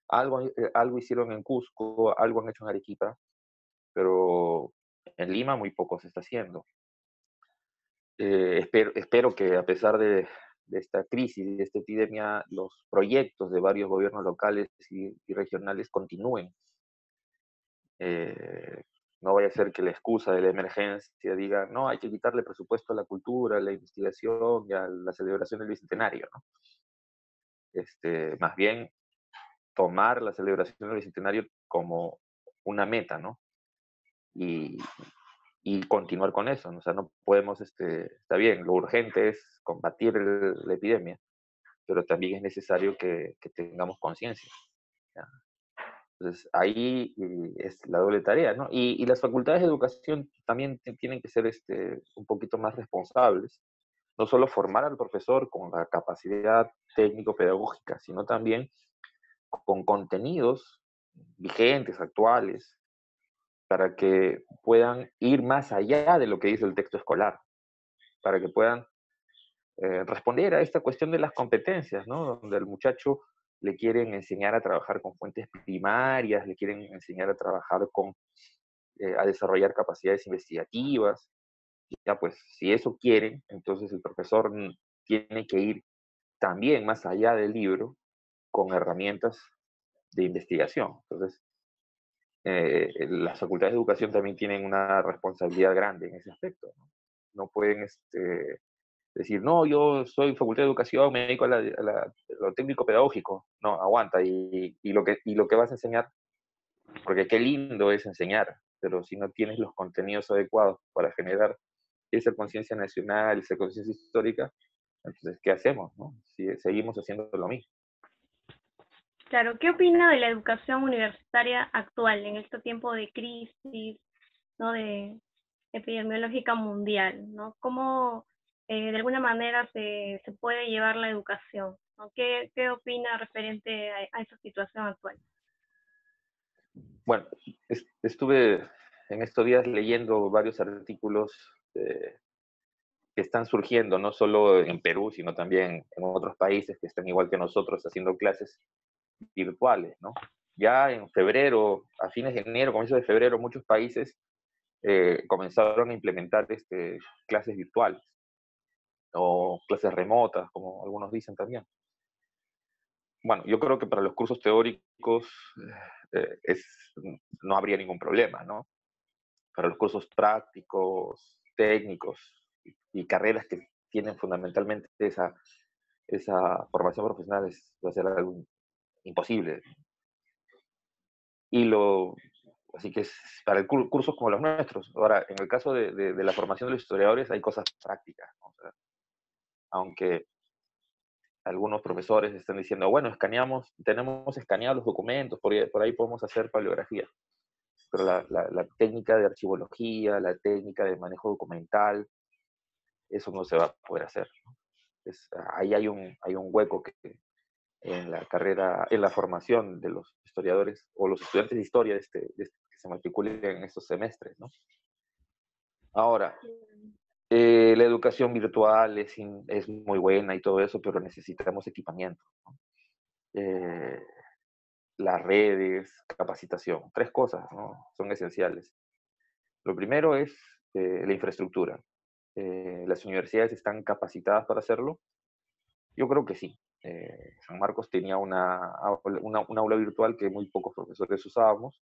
Algo hicieron en Cusco, algo han hecho en Arequipa, pero en Lima muy poco se está haciendo. Espero que a pesar de esta crisis, de esta epidemia, los proyectos de varios gobiernos locales y regionales continúen. No vaya a ser que la excusa de la emergencia diga, no, hay que quitarle presupuesto a la cultura, a la investigación y a la celebración del Bicentenario, ¿no? Más bien tomar la celebración del Bicentenario como una meta, ¿no? Y continuar con eso, ¿no? O sea, no podemos, está bien, lo urgente es combatir la epidemia, pero también es necesario que tengamos conciencia. Entonces, ahí es la doble tarea, ¿no? Y las facultades de educación también tienen que ser un poquito más responsables, no solo formar al profesor con la capacidad técnico-pedagógica, sino también con contenidos vigentes, actuales, para que puedan ir más allá de lo que dice el texto escolar, para que puedan responder a esta cuestión de las competencias, ¿no? Donde al muchacho le quieren enseñar a trabajar con fuentes primarias, le quieren enseñar a trabajar a desarrollar capacidades investigativas. Ya, pues, si eso quieren, entonces el profesor tiene que ir también más allá del libro con herramientas de investigación. Entonces, las facultades de educación también tienen una responsabilidad grande en ese aspecto, ¿no? No pueden decir, no, yo soy facultad de educación, me dedico a lo técnico pedagógico. No, aguanta, lo que vas a enseñar, porque qué lindo es enseñar, pero si no tienes los contenidos adecuados para generar esa conciencia nacional, esa conciencia histórica, entonces, ¿qué hacemos, no? Si seguimos haciendo lo mismo. Claro, ¿qué opina de la educación universitaria actual en este tiempo de crisis, ¿no? De epidemiológica mundial, ¿no? de alguna manera se puede llevar la educación, ¿no? ¿Qué opina referente a esa situación actual? Bueno, estuve en estos días leyendo varios artículos que están surgiendo, no solo en Perú, sino también en otros países que están igual que nosotros haciendo clases virtuales, ¿no? Ya en febrero, a fines de enero, comienzo de febrero, muchos países comenzaron a implementar clases virtuales o clases remotas, como algunos dicen también. Bueno, yo creo que para los cursos teóricos no habría ningún problema, ¿no? Para los cursos prácticos, técnicos y carreras que tienen fundamentalmente esa formación profesional va a ser algo imposible. Y así que es para cursos como los nuestros. Ahora, en el caso de la formación de los historiadores hay cosas prácticas, ¿no? O sea, aunque algunos profesores están diciendo, bueno, tenemos escaneados los documentos, por ahí podemos hacer paleografía. Pero la técnica de archivología, la técnica de manejo documental, eso no se va a poder hacer, ¿no? Ahí hay un hueco que en la carrera, en la formación de los historiadores o los estudiantes de historia que se matriculen en estos semestres, ¿no? Ahora, la educación virtual es muy buena y todo eso, pero necesitamos equipamiento, ¿no? Las redes, capacitación, tres cosas, ¿no? Son esenciales. Lo primero es la infraestructura. ¿Las universidades están capacitadas para hacerlo? Yo creo que sí. San Marcos tenía una aula virtual que muy pocos profesores usábamos,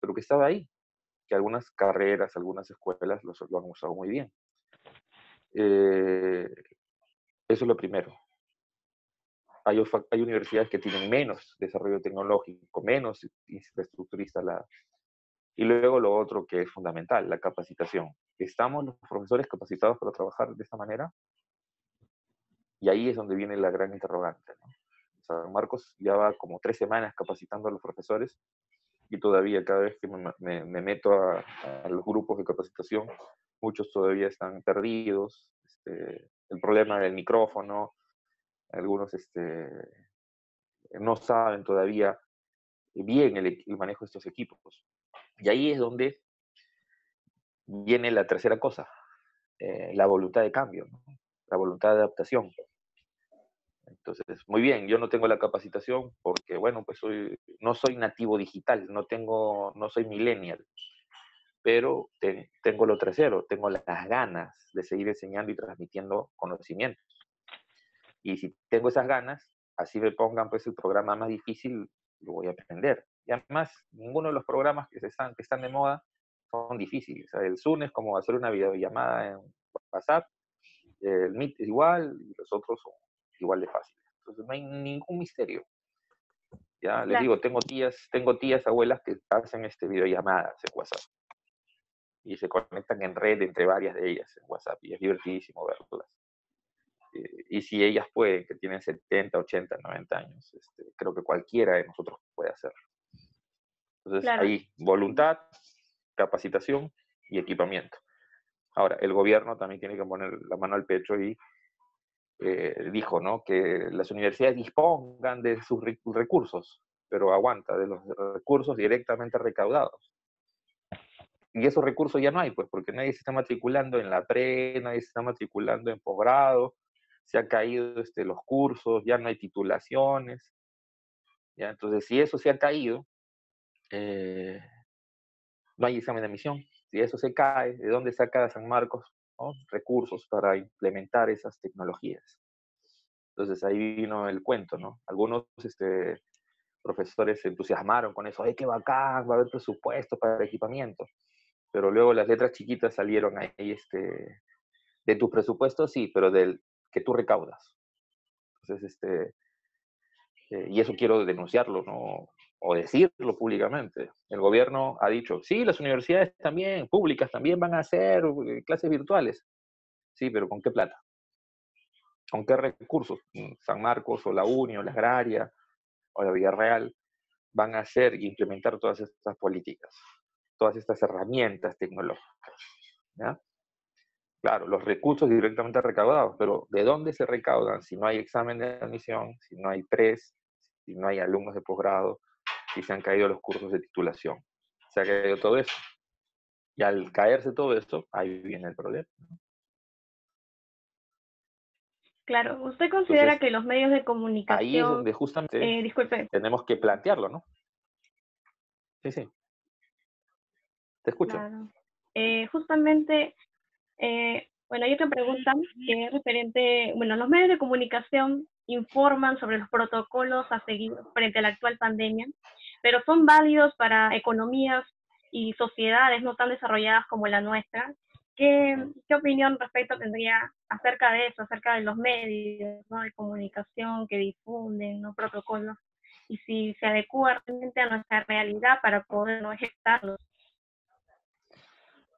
pero que estaba ahí, que algunas carreras, algunas escuelas lo han usado muy bien. Eso es lo primero. Hay universidades que tienen menos desarrollo tecnológico, menos infraestructura instalada. Y luego lo otro que es fundamental, la capacitación. ¿Estamos los profesores capacitados para trabajar de esta manera? Y ahí es donde viene la gran interrogante, ¿no? San Marcos ya va como 3 semanas capacitando a los profesores y todavía cada vez que me meto a los grupos de capacitación, muchos todavía están perdidos. El problema del micrófono, algunos no saben todavía bien el manejo de estos equipos. Y ahí es donde viene la tercera cosa, la voluntad de cambio, ¿no? La voluntad de adaptación. Entonces, muy bien, yo no tengo la capacitación porque, bueno, pues no soy nativo digital, no soy millennial, pero tengo lo tercero, tengo las ganas de seguir enseñando y transmitiendo conocimientos. Y si tengo esas ganas, así me pongan pues el programa más difícil, lo voy a aprender. Y además, ninguno de los programas que están de moda son difíciles. O sea, el Zoom es como hacer una videollamada en WhatsApp, el Meet es igual y los otros son igual de fáciles. Entonces no hay ningún misterio. Ya les Claro, digo, tengo tías, abuelas que hacen videollamadas en WhatsApp y se conectan en red entre varias de ellas en WhatsApp y es divertidísimo verlas. Y si ellas pueden, que tienen 70, 80, 90 años, creo que cualquiera de nosotros puede hacerlo. Entonces, claro. ahí, voluntad, capacitación y equipamiento. Ahora, el gobierno también tiene que poner la mano al pecho y dijo, ¿no?, que las universidades dispongan de sus recursos, pero aguanta, de los recursos directamente recaudados. Y esos recursos ya no hay, pues, porque nadie se está matriculando en la pre, nadie se está matriculando en posgrado, se han caído los cursos, ya no hay titulaciones, ¿ya? Entonces, si eso se ha caído, eh, no hay examen de admisión. Si eso se cae, ¿de dónde saca San Marcos, ¿no?, recursos para implementar esas tecnologías? Entonces, ahí vino el cuento, ¿no? Algunos profesores se entusiasmaron con eso, ¡ay, qué bacán! Va a haber presupuesto para equipamiento. Pero luego las letras chiquitas salieron ahí, de tu presupuesto sí, pero del que tú recaudas. Entonces, y eso quiero denunciarlo, ¿no?, o decirlo públicamente. El gobierno ha dicho, sí, las universidades también, públicas, también van a hacer clases virtuales. Sí, pero ¿con qué plata? ¿Con qué recursos? San Marcos o la Uni o la Agraria o la Villarreal van a hacer y implementar todas estas políticas, todas estas herramientas tecnológicas, ¿ya? Claro, los recursos directamente recaudados, pero ¿de dónde se recaudan si no hay examen de admisión, si no hay PRES, si no hay alumnos de posgrado, si se han caído los cursos de titulación? Se ha caído todo eso. Y al caerse todo esto, ahí viene el problema. Claro, ¿usted considera Entonces, que los medios de ahí es comunicación, donde justamente disculpe, tenemos que plantearlo, ¿no? Sí, sí, te escucho. claro, justamente, bueno, hay otra pregunta que es referente, bueno, los medios de comunicación informan sobre los protocolos a seguir frente a la actual pandemia, pero son válidos para economías y sociedades no tan desarrolladas como la nuestra. ¿Qué opinión respecto tendría acerca de eso, acerca de los medios, ¿no?, de comunicación que difunden, ¿no?, protocolos, y si se adecua realmente a nuestra realidad para poder no ejecutarlos?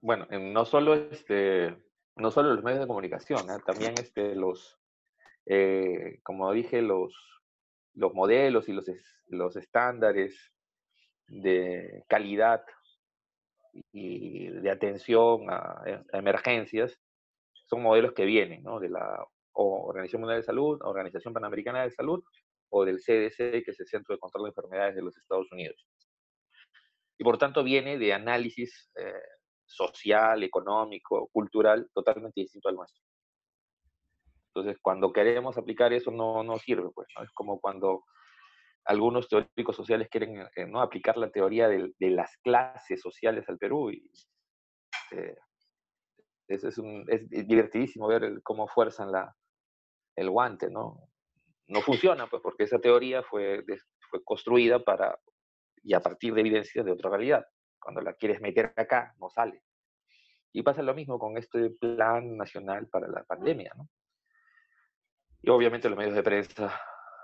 Bueno, no solo los medios de comunicación, ¿eh? También como dije, los modelos y los estándares de calidad y de atención a emergencias son modelos que vienen, ¿no? De la Organización Mundial de Salud, Organización Panamericana de Salud, o del CDC, que es el Centro de Control de Enfermedades de los Estados Unidos. Y por tanto viene de análisis social, económico, cultural, totalmente distinto al nuestro. Entonces, cuando queremos aplicar eso, no sirve, pues, ¿no? Es como cuando algunos teóricos sociales quieren ¿no? aplicar la teoría de las clases sociales al Perú, y eh, es divertidísimo ver cómo fuerzan el guante, ¿no? No funciona, pues, porque esa teoría fue construida y a partir de evidencias de otra realidad. Cuando la quieres meter acá, no sale. Y pasa lo mismo con este plan nacional para la pandemia, ¿no? Y obviamente los medios de prensa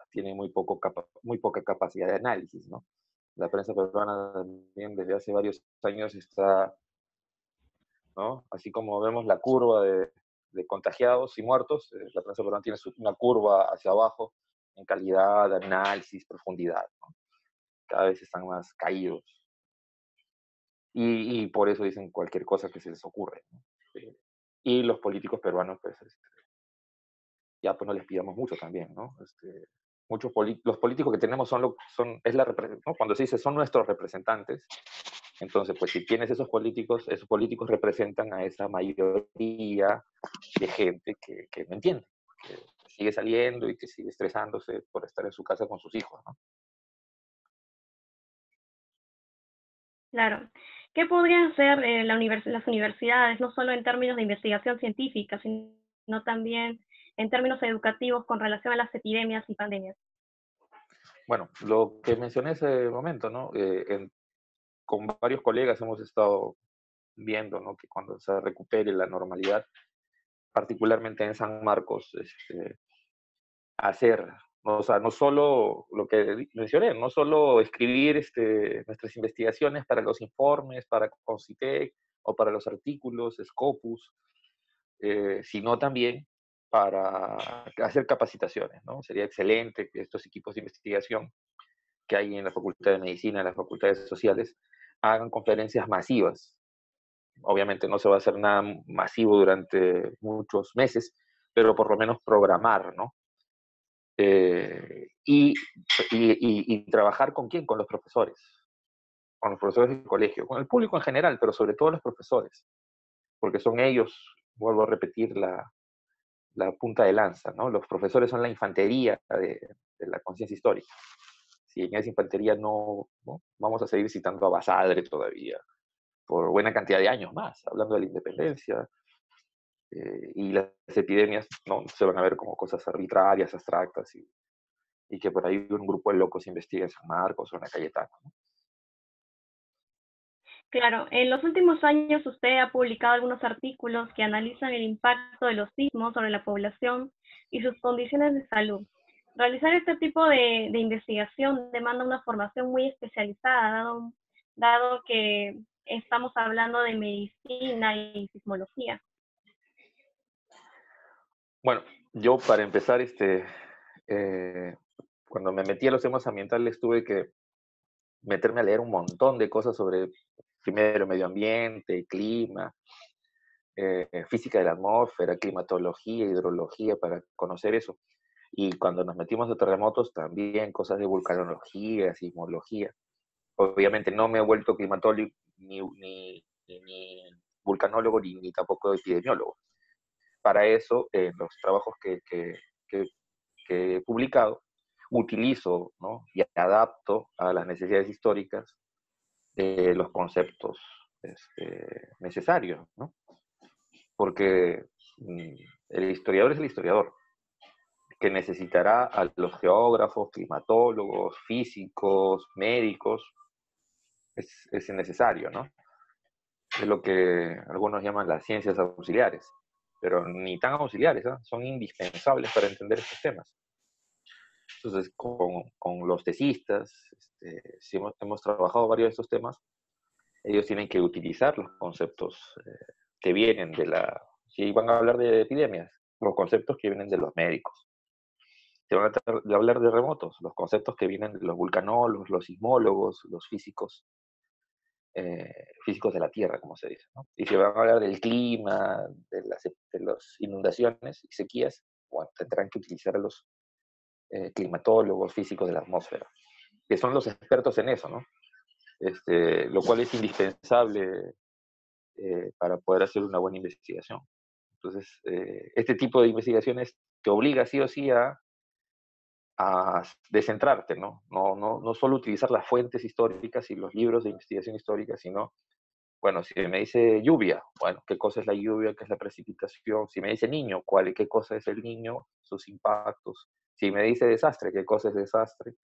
tienen muy poca capacidad de análisis, ¿no? La prensa peruana también desde hace varios años está, ¿no? Así como vemos la curva de contagiados y muertos, la prensa peruana tiene una curva hacia abajo en calidad, análisis, profundidad, ¿no? Cada vez están más caídos. Y por eso dicen cualquier cosa que se les ocurre, ¿no? Y los políticos peruanos, pues, ya pues no les pidamos mucho también, ¿no? Los políticos que tenemos ¿no? Cuando se dice son nuestros representantes, entonces pues si tienes esos políticos representan a esa mayoría de gente que no entiende, que sigue saliendo y que sigue estresándose por estar en su casa con sus hijos, ¿no? Claro. ¿Qué podrían hacer las universidades, no solo en términos de investigación científica, sino también en términos educativos con relación a las epidemias y pandemias? Bueno, lo que mencioné ese momento, ¿no? Con varios colegas hemos estado viendo, ¿no? Que cuando se recupere la normalidad, particularmente en San Marcos, hacer, ¿no? O sea, no solo lo que mencioné, no solo escribir nuestras investigaciones para los informes, para Concitec o para los artículos, Scopus, sino también para hacer capacitaciones, ¿no? Sería excelente que estos equipos de investigación que hay en la Facultad de Medicina, en las facultades sociales, hagan conferencias masivas. Obviamente no se va a hacer nada masivo durante muchos meses, pero por lo menos programar, ¿no? Eh, y, y trabajar con quién, con los profesores del colegio, con el público en general, pero sobre todo los profesores, porque son ellos, vuelvo a repetir, la punta de lanza, ¿no? Los profesores son la infantería de la conciencia histórica. Si en esa infantería no, vamos a seguir citando a Basadre todavía, por buena cantidad de años más, hablando de la independencia, y las epidemias no se van a ver como cosas arbitrarias, abstractas, y que por ahí un grupo de locos investiga en San Marcos o en la Cayetana, ¿no? Claro, en los últimos años usted ha publicado algunos artículos que analizan el impacto de los sismos sobre la población y sus condiciones de salud. Realizar este tipo de investigación demanda una formación muy especializada, dado que estamos hablando de medicina y sismología. Bueno, yo para empezar, eh, cuando me metí a los temas ambientales tuve que meterme a leer un montón de cosas sobre, primero, medio ambiente, clima, física de la atmósfera, climatología, hidrología, para conocer eso. Y cuando nos metimos a terremotos, también cosas de vulcanología, sismología. Obviamente no me he vuelto climatólogo, ni vulcanólogo, ni tampoco epidemiólogo. Para eso, en los trabajos que he publicado, utilizo, ¿no?, y adapto a las necesidades históricas los conceptos necesarios, ¿no? Porque el historiador es el historiador, que necesitará a los geógrafos, climatólogos, físicos, médicos, es necesario, ¿no? Es lo que algunos llaman las ciencias auxiliares, pero ni tan auxiliares, ¿eh? Son indispensables para entender estos temas. Entonces, con los tesistas, si hemos trabajado varios de estos temas, ellos tienen que utilizar los conceptos que vienen de si van a hablar de epidemias, los conceptos que vienen de los médicos. Si van a hablar de terremotos, los conceptos que vienen de los vulcanólogos, los sismólogos, los físicos de la Tierra, como se dice, ¿no? Y si van a hablar del clima, de las inundaciones y sequías, bueno, tendrán que utilizar a los climatólogos, físicos de la atmósfera, que son los expertos en eso, ¿no? Lo cual es indispensable para poder hacer una buena investigación. Entonces, este tipo de investigaciones te obliga sí o sí a descentrarte, ¿no? No solo utilizar las fuentes históricas y los libros de investigación histórica, sino, bueno, si me dice lluvia, bueno, ¿qué cosa es la lluvia? ¿Qué es la precipitación? Si me dice niño, ¿qué cosa es el niño? Sus impactos. Si me dice desastre, ¿qué cosa es desastre?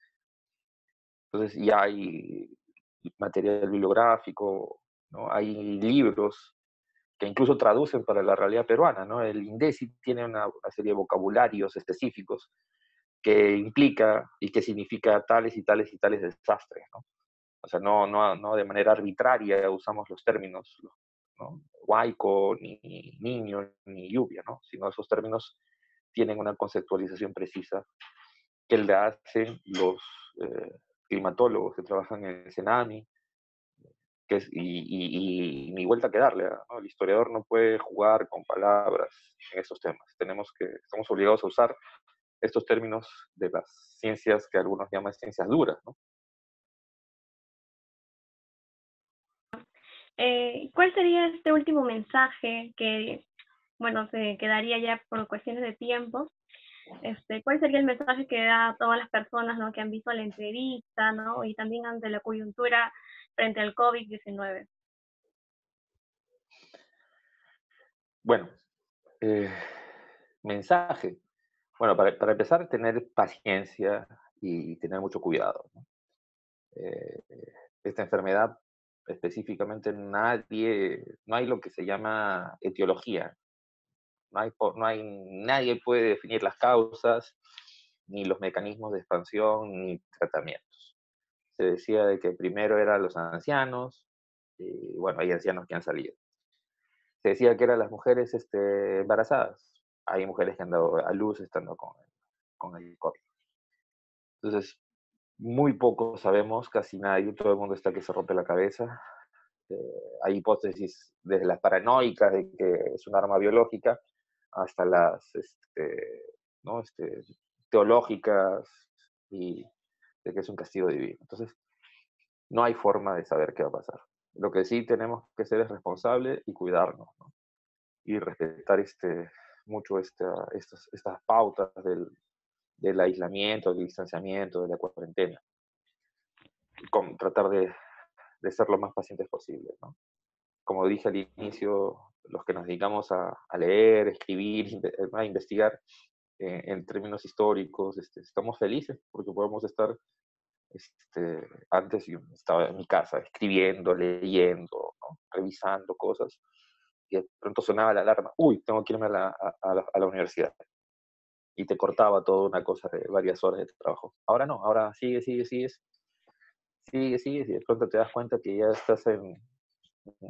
Entonces ya hay material bibliográfico, ¿no? Hay libros que incluso traducen para la realidad peruana, ¿no? El INDECI tiene una serie de vocabularios específicos que implica y que significa tales y tales y tales desastres, ¿no? O sea, no de manera arbitraria usamos los términos, ¿no? Huaico, ni niño, ni lluvia, ¿no? Sino esos términos tienen una conceptualización precisa que le hacen los climatólogos que trabajan en el CENAMI, y ni vuelta que darle, ¿no? El historiador no puede jugar con palabras en esos temas. Estamos obligados a usar estos términos de las ciencias que algunos llaman ciencias duras, ¿no? ¿Cuál sería este último mensaje que, bueno, se quedaría ya por cuestiones de tiempo? ¿Cuál sería el mensaje que da a todas las personas, ¿no?, que han visto la entrevista, ¿no?, y también ante la coyuntura frente al COVID-19? Bueno, mensaje. Bueno, para empezar, tener paciencia y tener mucho cuidado, ¿no? Esta enfermedad, específicamente, no hay lo que se llama etiología. Nadie puede definir las causas, ni los mecanismos de expansión, ni tratamientos. Se decía de que primero eran los ancianos, y bueno, hay ancianos que han salido. Se decía que eran las mujeres embarazadas. Hay mujeres que han dado a luz estando con el COVID. Entonces, muy poco sabemos, casi nadie, todo el mundo está que se rompe la cabeza. Hay hipótesis desde las paranoicas de que es un arma biológica hasta las ¿no? Teológicas y de que es un castigo divino. Entonces, no hay forma de saber qué va a pasar. Lo que sí tenemos que ser es responsables y cuidarnos, ¿no? Y respetar mucho estas pautas del aislamiento, del distanciamiento, de la cuarentena. Tratar de ser lo más pacientes posible, ¿no? Como dije al inicio, los que nos dedicamos a leer, escribir, a investigar en términos históricos, estamos felices porque podemos estar, antes yo estaba en mi casa escribiendo, leyendo, ¿no?, revisando cosas, y de pronto sonaba la alarma, uy, tengo que irme a la universidad. Y te cortaba toda una cosa de varias horas de trabajo. Ahora no, ahora sigues, y de pronto te das cuenta que ya estás en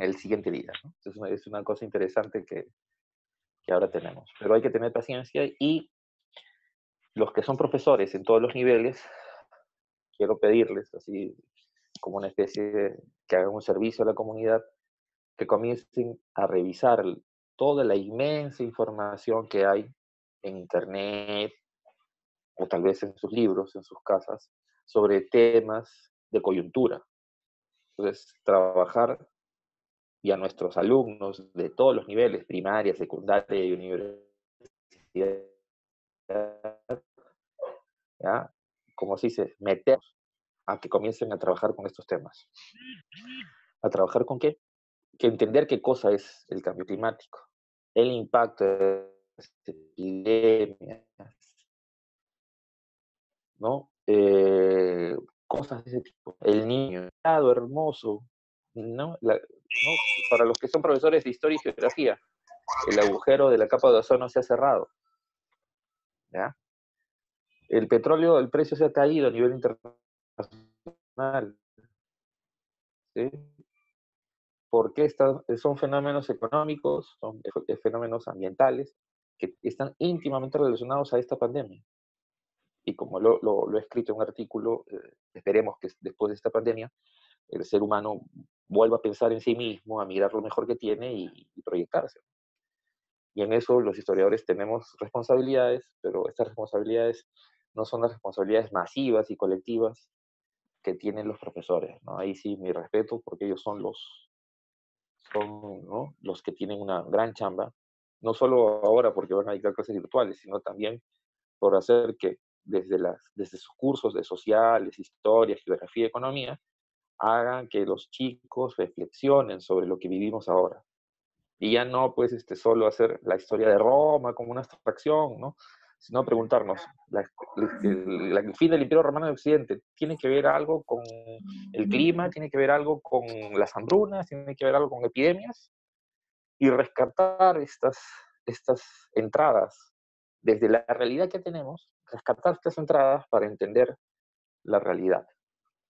el siguiente día, ¿no? Entonces es una cosa interesante que ahora tenemos. Pero hay que tener paciencia, y los que son profesores en todos los niveles, quiero pedirles, así como una especie que hagan un servicio a la comunidad, que comiencen a revisar toda la inmensa información que hay en Internet o tal vez en sus libros, en sus casas, sobre temas de coyuntura. Entonces, trabajar y a nuestros alumnos de todos los niveles, primaria, secundaria y universidad, ¿ya? Como se dice, meterlos a que comiencen a trabajar con estos temas. ¿A trabajar con qué? Que entender qué cosa es el cambio climático, el impacto de las epidemias, ¿no? Cosas de ese tipo. El niño, hermoso, ¿no? ¿no? Para los que son profesores de historia y geografía, el agujero de la capa de ozono se ha cerrado, ¿ya? El petróleo, el precio se ha caído a nivel internacional, ¿sí? Porque son fenómenos económicos, son fenómenos ambientales que están íntimamente relacionados a esta pandemia. Y como lo he escrito en un artículo, esperemos que después de esta pandemia el ser humano vuelva a pensar en sí mismo, a mirar lo mejor que tiene y proyectarse. Y en eso los historiadores tenemos responsabilidades, pero estas responsabilidades no son las responsabilidades masivas y colectivas que tienen los profesores, ¿no? Ahí sí, mi respeto, porque ellos son ¿no? los que tienen una gran chamba, no solo ahora porque van a dictar clases virtuales, sino también por hacer que desde sus cursos de sociales, historia, geografía, economía, hagan que los chicos reflexionen sobre lo que vivimos ahora. Y ya no, pues, solo hacer la historia de Roma como una abstracción, ¿no? Sino preguntarnos, el fin del Imperio Romano de Occidente, ¿tiene que ver algo con el clima? ¿Tiene que ver algo con las hambrunas? ¿Tiene que ver algo con epidemias? Y rescatar estas entradas desde la realidad que tenemos, rescatar estas entradas para entender la realidad.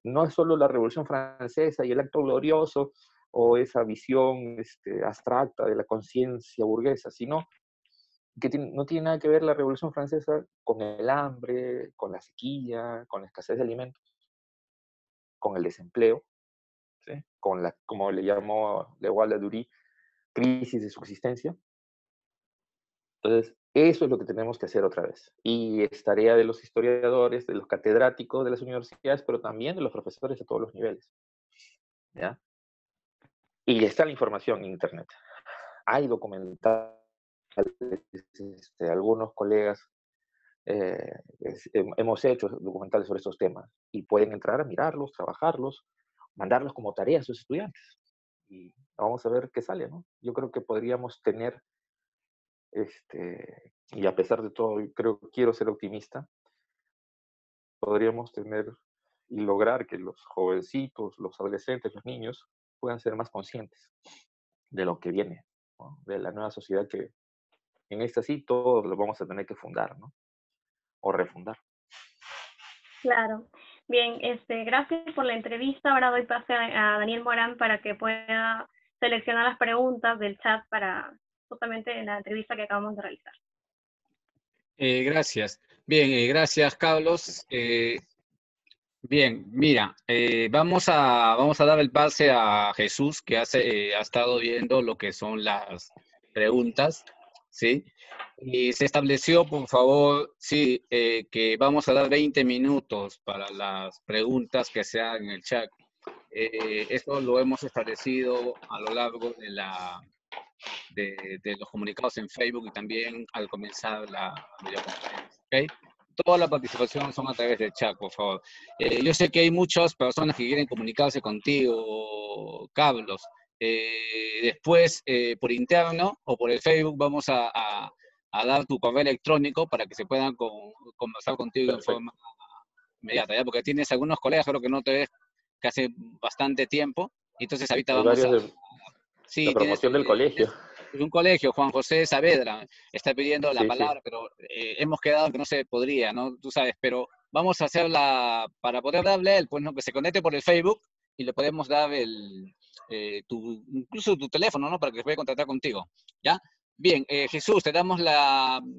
No es solo la Revolución Francesa y el acto glorioso o esa visión abstracta de la conciencia burguesa, sino que no tiene nada que ver la Revolución Francesa con el hambre, con la sequía, con la escasez de alimentos, con el desempleo, ¿sí? Con como le llamó Levallois-Dury, crisis de subsistencia. Entonces, eso es lo que tenemos que hacer otra vez. Y es tarea de los historiadores, de los catedráticos de las universidades, pero también de los profesores de todos los niveles, ¿ya? Y está la información en Internet. Hay documentales, algunos colegas hemos hecho documentales sobre estos temas y pueden entrar a mirarlos, trabajarlos, mandarlos como tarea a sus estudiantes. Y vamos a ver qué sale, ¿no? Yo creo que podríamos tener, y a pesar de todo, quiero ser optimista, podríamos tener y lograr que los jovencitos, los adolescentes, los niños puedan ser más conscientes de lo que viene, ¿no? De la nueva sociedad que en esta sí todos lo vamos a tener que fundar, ¿no? O refundar. Claro. Bien, gracias por la entrevista. Ahora doy pase a Daniel Morán para que pueda seleccionar las preguntas del chat para justamente la entrevista que acabamos de realizar. Gracias. Bien, gracias, Carlos. Bien, mira, vamos a dar el pase a Jesús, que ha estado viendo lo que son las preguntas, ¿sí? Y se estableció, por favor, sí, que vamos a dar 20 minutos para las preguntas que se hagan en el chat. Esto lo hemos establecido a lo largo de los comunicados en Facebook y también al comenzar la videoconferencia, ¿ok? Toda la participación son a través del chat, por favor. Yo sé que hay muchas personas que quieren comunicarse contigo, Carlos. Después, por interno o por el Facebook, vamos a dar tu correo electrónico para que se puedan conversar contigo en forma inmediata, ¿ya? Porque tienes algunos colegas, creo que no te ves que hace bastante tiempo, entonces ahorita Hay vamos varios a... de Sí, la promoción del colegio. un colegio, Juan José Saavedra, está pidiendo la Sí, sí. palabra, pero hemos quedado que no se podría, ¿no? Tú sabes, pero vamos a hacerla para poder darle a él, pues, ¿no? Que se conecte por el Facebook y le podemos dar incluso tu teléfono, ¿no? Para que se pueda contactar contigo, ¿ya? Bien, Jesús, te damos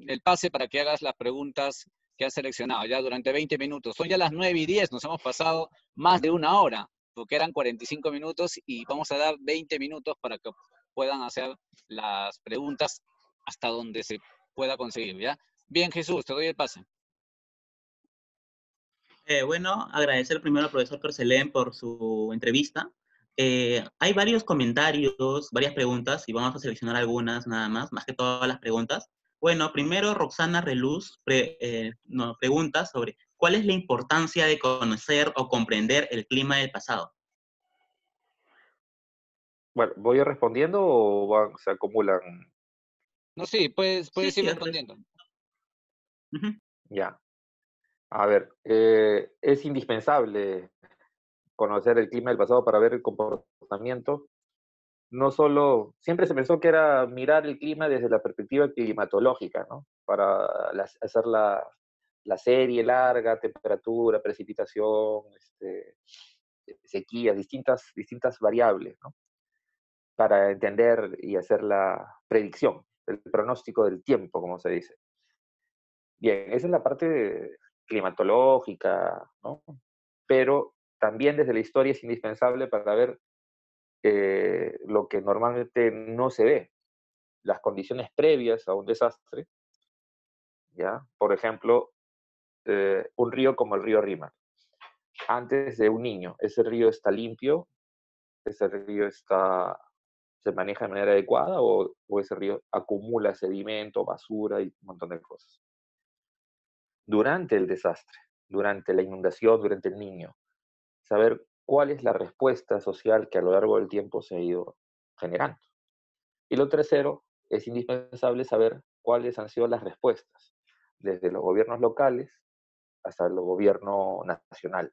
el pase para que hagas las preguntas que has seleccionado, ya durante 20 minutos. Son ya las 9:10, nos hemos pasado más de una hora, porque eran 45 minutos y vamos a dar 20 minutos para que puedan hacer las preguntas hasta donde se pueda conseguir, ¿ya? Bien, Jesús, te doy el pase. Bueno, agradecer primero al profesor Kerselén por su entrevista. Hay varios comentarios, varias preguntas, y vamos a seleccionar algunas nada más que todas las preguntas. Bueno, primero Roxana Reluz nos pregunta sobre cuál es la importancia de conocer o comprender el clima del pasado. Bueno, ¿voy respondiendo o se acumulan? No, sí, puedes Sí, ir respondiendo. Ya. A ver, es indispensable conocer el clima del pasado para ver el comportamiento. No solo, siempre se pensó que era mirar el clima desde la perspectiva climatológica, ¿no? Para hacer la serie larga, temperatura, precipitación, sequías, distintas variables, ¿no? Para entender y hacer la predicción, el pronóstico del tiempo, como se dice. Bien, esa es la parte climatológica, ¿no? Pero también desde la historia es indispensable para ver lo que normalmente no se ve, las condiciones previas a un desastre, ¿ya? Por ejemplo, un río como el río Rímac. Antes de un niño, ese río está limpio, ese río se maneja de manera adecuada o ese río acumula sedimento, basura y un montón de cosas. Durante el desastre, durante la inundación, durante el niño, saber cuál es la respuesta social que a lo largo del tiempo se ha ido generando. Y lo tercero, es indispensable saber cuáles han sido las respuestas, desde los gobiernos locales hasta el gobierno nacional,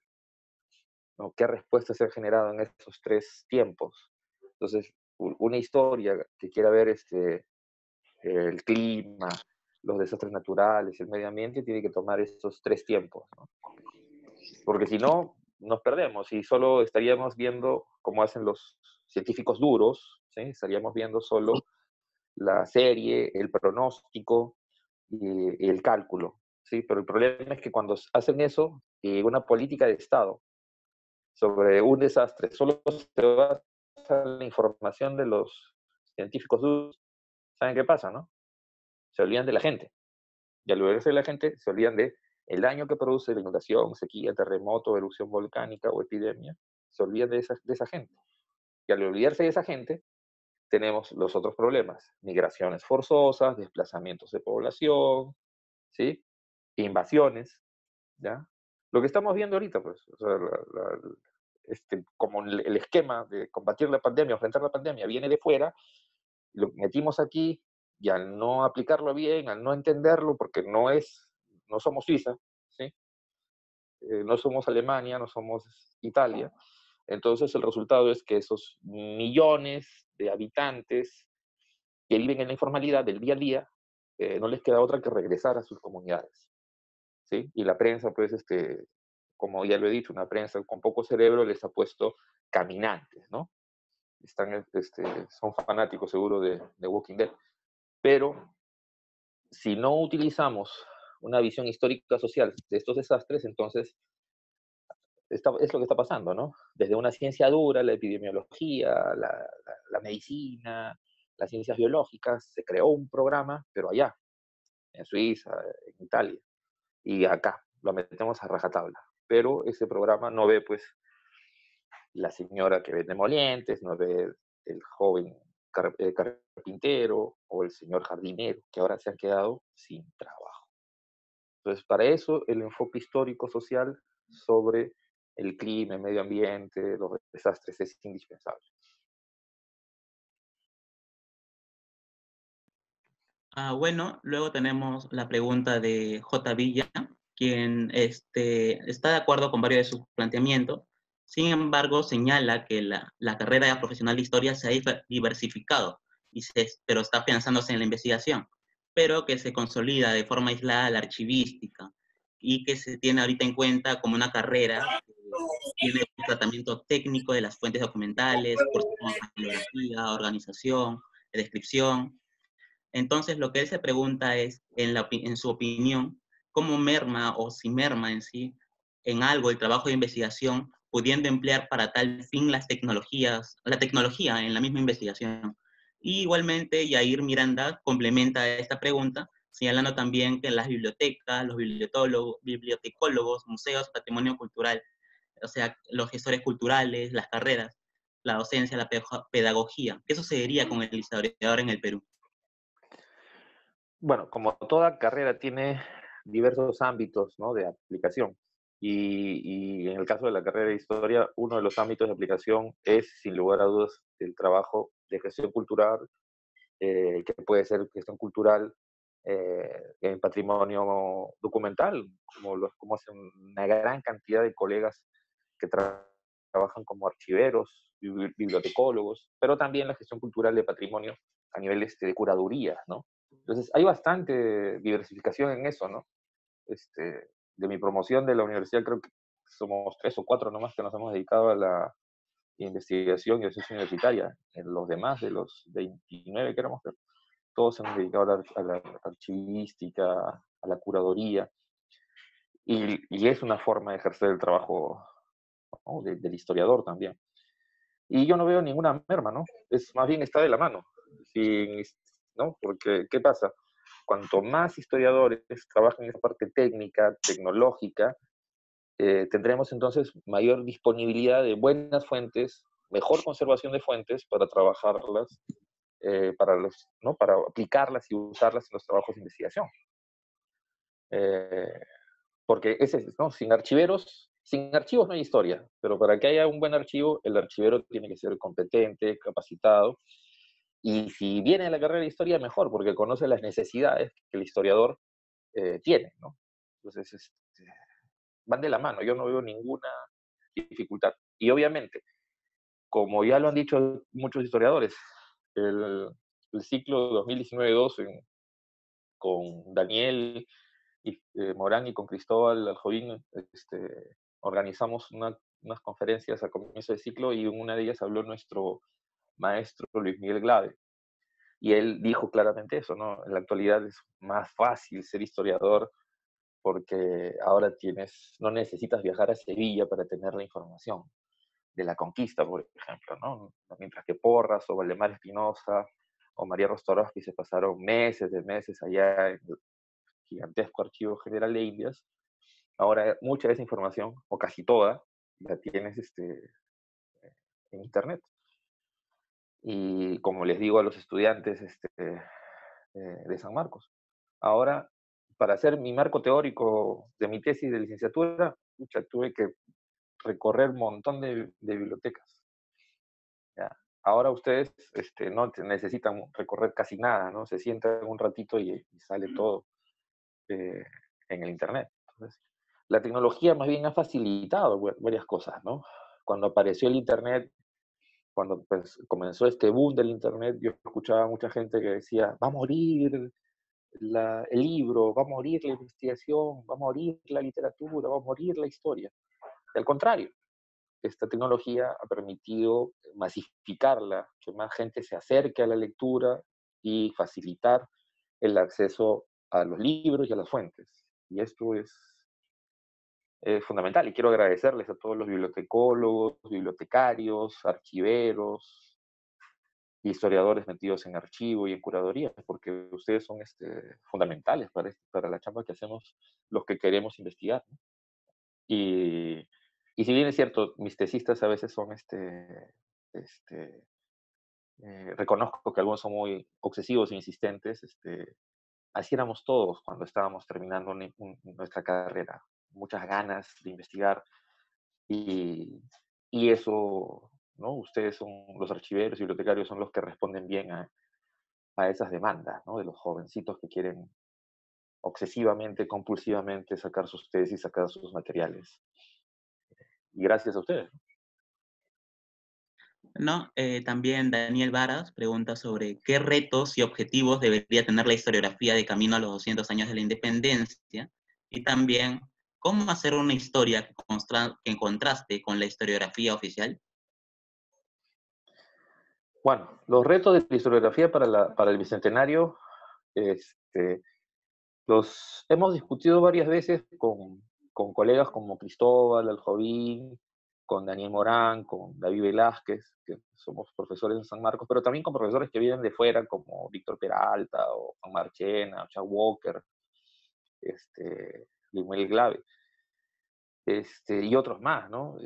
¿no? ¿Qué respuestas se han generado en esos tres tiempos? Entonces, una historia que quiera ver el clima, los desastres naturales, el medio ambiente, tiene que tomar esos tres tiempos, ¿no? Porque si no, nos perdemos y solo estaríamos viendo, como hacen los científicos duros, ¿sí? Estaríamos viendo solo la serie, el pronóstico y el cálculo, ¿sí? Pero el problema es que cuando hacen eso, una política de Estado sobre un desastre, solo se basa en la información de los científicos duros, ¿saben qué pasa, no? Se olvidan de la gente. Y al olvidarse de la gente, se olvidan de el daño que produce la inundación, sequía, terremoto, erupción volcánica o epidemia. Se olvidan de esa gente. Y al olvidarse de esa gente, tenemos los otros problemas, migraciones forzosas, desplazamientos de población, ¿sí? Invasiones, ¿ya? Lo que estamos viendo ahorita, pues, o sea, como el esquema de combatir la pandemia, enfrentar la pandemia, viene de fuera, lo metimos aquí y al no aplicarlo bien, al no entenderlo, porque no somos Suiza, ¿sí? No somos Alemania, no somos Italia, entonces el resultado es que esos millones de habitantes que viven en la informalidad del día a día, no les queda otra que regresar a sus comunidades, ¿sí? Y la prensa, pues, como ya lo he dicho, una prensa con poco cerebro les ha puesto caminantes, ¿no? Son fanáticos seguro de Walking Dead, pero si no utilizamos una visión histórica social de estos desastres, entonces es lo que está pasando, ¿no? Desde una ciencia dura, la epidemiología, la medicina, las ciencias biológicas, se creó un programa, pero allá, en Suiza, en Italia, y acá lo metemos a rajatabla. Pero ese programa no ve, pues, la señora que vende molientes, no ve el joven carpintero o el señor jardinero, que ahora se han quedado sin trabajo. Entonces, para eso, el enfoque histórico-social sobre el clima, el medio ambiente, los desastres es indispensable. Bueno, luego tenemos la pregunta de J. Villa, quien está de acuerdo con varios de sus planteamientos. Sin embargo, señala que la carrera profesional de historia se ha diversificado, pero está pensándose en la investigación, pero que se consolida de forma aislada la archivística y que se tiene ahorita en cuenta como una carrera que tiene un tratamiento técnico de las fuentes documentales, cursos como bibliografía, organización, descripción. Entonces, lo que él se pregunta es, en su opinión, ¿cómo merma o si merma en sí en algo el trabajo de investigación, pudiendo emplear para tal fin la tecnología en la misma investigación? Y igualmente, Yair Miranda complementa esta pregunta, señalando también que las bibliotecas, los bibliotecólogos, museos, patrimonio cultural, o sea, los gestores culturales, las carreras, la docencia, la pedagogía. ¿Qué sucedería con el historiador en el Perú? Bueno, como toda carrera tiene diversos ámbitos, ¿no?, de aplicación. Y en el caso de la carrera de historia, uno de los ámbitos de aplicación es, sin lugar a dudas, el trabajo de gestión cultural, que puede ser gestión cultural en patrimonio documental, como hacen una gran cantidad de colegas que trabajan como archiveros, bibliotecólogos, pero también la gestión cultural de patrimonio a nivel de curaduría, ¿no? Entonces, hay bastante diversificación en eso, ¿no? De mi promoción de la universidad, creo que somos 3 o 4 nomás que nos hemos dedicado a la investigación y docencia universitaria. En los demás, de los 29 que éramos, todos se han dedicado a la archivística, a la curaduría, y es una forma de ejercer el trabajo, ¿no?, del historiador también. Y yo no veo ninguna merma, ¿no? Es más bien está de la mano, sin, ¿no? Porque, ¿qué pasa? Cuanto más historiadores trabajan en esa parte técnica, tecnológica, tendremos entonces mayor disponibilidad de buenas fuentes, mejor conservación de fuentes para trabajarlas, ¿no?, para aplicarlas y usarlas en los trabajos de investigación. Eh, Porque ¿no?, sin archivos no hay historia, pero para que haya un buen archivo, el archivero tiene que ser competente, capacitado, y si viene de la carrera de historia, mejor, porque conoce las necesidades que el historiador tiene, ¿no? Entonces, van de la mano, yo no veo ninguna dificultad. Y obviamente, como ya lo han dicho muchos historiadores, el, el ciclo 2019-2 con Daniel y Morán y con Cristóbal Aljovín, organizamos unas conferencias a comienzo de ciclo, y en una de ellas habló nuestro maestro Luis Miguel Glave. Y él dijo claramente eso, ¿no? En la actualidad es más fácil ser historiador porque ahora no necesitas viajar a Sevilla para tener la información de la conquista, por ejemplo, ¿no? Mientras que Porras o Valdemar Espinosa o María Rostorovsky se pasaron meses de meses allá en el gigantesco Archivo General de Indias, ahora mucha de esa información, o casi toda, la tienes en Internet. Y como les digo a los estudiantes de San Marcos, ahora, para hacer mi marco teórico de mi tesis de licenciatura, tuve que recorrer un montón de bibliotecas. ¿Ya? Ahora ustedes no necesitan recorrer casi nada, ¿no? Se sientan un ratito y sale todo eh, en el Internet. Entonces, la tecnología más bien ha facilitado varias cosas, ¿no? Cuando apareció el Internet, cuando pues, comenzó este boom del Internet, yo escuchaba a mucha gente que decía, va a morir el libro, va a morir la investigación, va a morir la literatura, va a morir la historia. Y al contrario, esta tecnología ha permitido masificarla, que más gente se acerque a la lectura y facilitar el acceso a los libros y a las fuentes. Y esto es fundamental. Y quiero agradecerles a todos los bibliotecólogos, bibliotecarios, archiveros, historiadores metidos en archivo y en curaduría, porque ustedes son fundamentales para la chamba que hacemos los que queremos investigar, ¿no? Y si bien es cierto, mis tesistas a veces son reconozco que algunos son muy obsesivos e insistentes, así éramos todos cuando estábamos terminando nuestra carrera, muchas ganas de investigar, y, y eso, ¿no? Ustedes son los archiveros y bibliotecarios, son los que responden bien a esas demandas, ¿no?, de los jovencitos que quieren obsesivamente, compulsivamente sacar sus tesis, sacar sus materiales. Y gracias a ustedes. ¿No? También Daniel Varas pregunta sobre qué retos y objetivos debería tener la historiografía de camino a los 200 años de la independencia, y también cómo hacer una historia que contraste con la historiografía oficial. Bueno, los retos de la historiografía para el Bicentenario, los hemos discutido varias veces con colegas como Cristóbal Aljovín, con Daniel Morán, con David Velázquez, que somos profesores en San Marcos, pero también con profesores que vienen de fuera, como Víctor Peralta, o Juan Marchena, o Chuck Walker, Limuel Glave, y otros más, ¿no?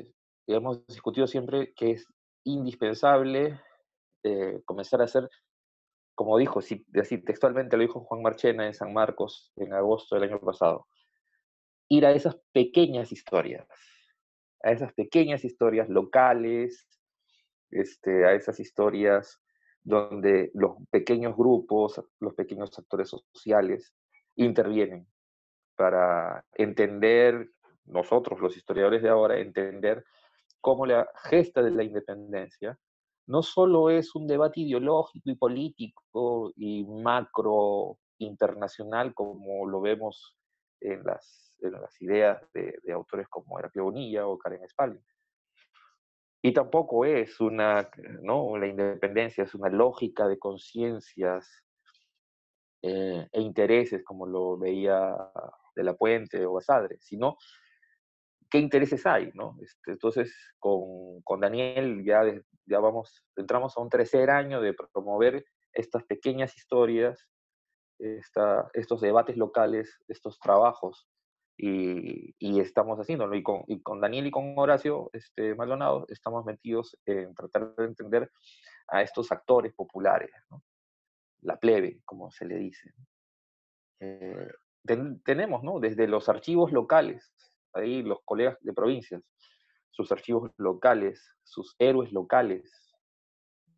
Hemos discutido siempre que es indispensable comenzar a hacer, como dijo, así textualmente lo dijo Juan Marchena en San Marcos en agosto del año pasado, ir a esas pequeñas historias, locales, a esas historias donde los pequeños grupos, los pequeños actores sociales intervienen para entender, nosotros los historiadores de ahora, entender cómo la gesta de la independencia no solo es un debate ideológico y político y macro internacional como lo vemos en las ideas de autores como Heraclio Bonilla o Karen Spalding. Y tampoco es ¿no? La independencia es una lógica de conciencias e intereses como lo veía De la Puente o Basadre, sino qué intereses hay, ¿no? Entonces, con Daniel entramos a un tercer año de promover estas pequeñas historias, estos debates locales, estos trabajos, y estamos haciéndolo. Y con Daniel y con Horacio Maldonado estamos metidos en tratar de entender a estos actores populares, ¿no? La plebe, como se le dice. Tenemos, ¿no? Desde los archivos locales, ahí los colegas de provincias, sus archivos locales, sus héroes locales,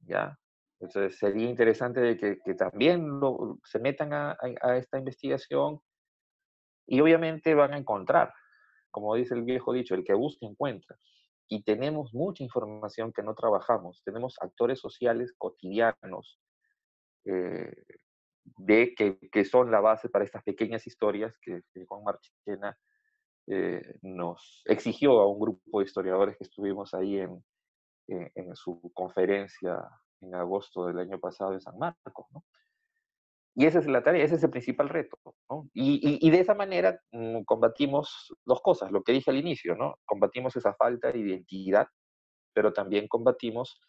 ¿ya? Entonces sería interesante de que también se metan a esta investigación y obviamente van a encontrar, como dice el viejo dicho, el que busca encuentra. Y tenemos mucha información que no trabajamos, tenemos actores sociales cotidianos, que son la base para estas pequeñas historias que Juan Marchena nos exigió a un grupo de historiadores que estuvimos ahí en su conferencia en agosto del año pasado en San Marcos, ¿no? Y esa es la tarea, ese es el principal reto, ¿no? Y de esa manera combatimos dos cosas, lo que dije al inicio, ¿no? Combatimos esa falta de identidad, pero también combatimos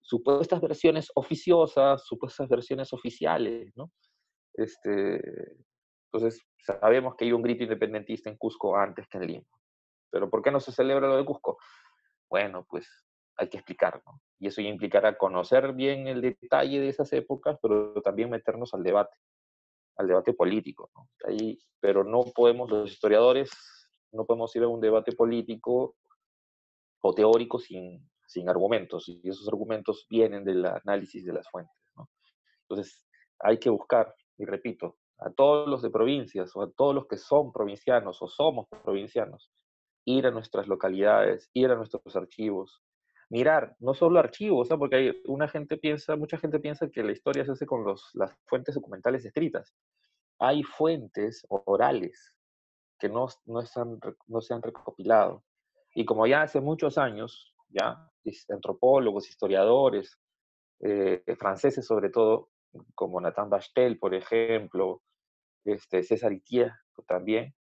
supuestas versiones oficiosas, supuestas versiones oficiales, ¿no? Entonces, sabemos que hay un grito independentista en Cusco antes que en Lima. ¿Pero por qué no se celebra lo de Cusco? Bueno, pues hay que explicar, ¿no? Y eso ya implicará conocer bien el detalle de esas épocas, pero también meternos al debate político, ¿no? Pero no podemos, los historiadores, no podemos ir a un debate político o teórico sin argumentos, y esos argumentos vienen del análisis de las fuentes, ¿no? Entonces, hay que buscar, y repito, a todos los de provincias o a todos los que son provincianos o somos provincianos, ir a nuestras localidades, ir a nuestros archivos, mirar, no solo archivos, ¿no? Porque mucha gente piensa que la historia se hace con las fuentes documentales escritas. Hay fuentes orales que no se han recopilado. Y como ya hace muchos años, ya antropólogos, historiadores, franceses sobre todo, como Nathan Bachtel, por ejemplo, César Itier también,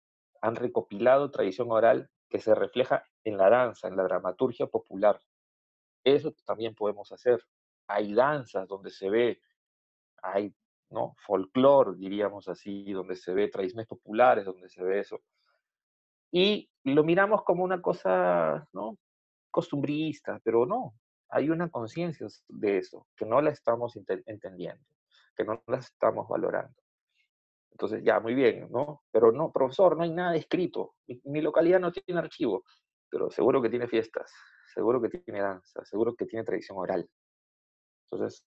han recopilado tradición oral que se refleja en la danza, en la dramaturgia popular. Eso también podemos hacer. Hay danzas donde se ve, hay, ¿no? Folclore, diríamos así, donde se ve tradiciones populares, donde se ve eso. Y lo miramos como una cosa, ¿no? Costumbrista, pero no. Hay una conciencia de eso, que no la estamos entendiendo, que no la estamos valorando. Entonces, ya, muy bien, ¿no? Pero no, profesor, no hay nada escrito. Mi localidad no tiene archivo, pero seguro que tiene fiestas, seguro que tiene danza, seguro que tiene tradición oral. Entonces,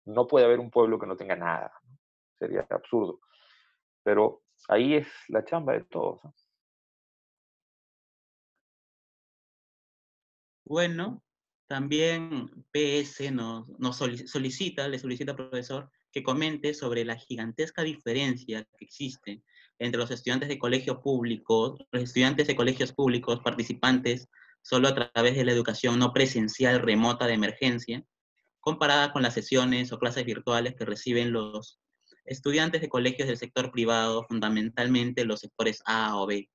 no puede haber un pueblo que no tenga nada, ¿no? Sería absurdo. Pero ahí es la chamba de todos, ¿no? Bueno, también PS le solicita al profesor que comente sobre la gigantesca diferencia que existe entre los estudiantes de colegios públicos, los estudiantes de colegios públicos participantes solo a través de la educación no presencial remota de emergencia, comparada con las sesiones o clases virtuales que reciben los estudiantes de colegios del sector privado, fundamentalmente los sectores A o B.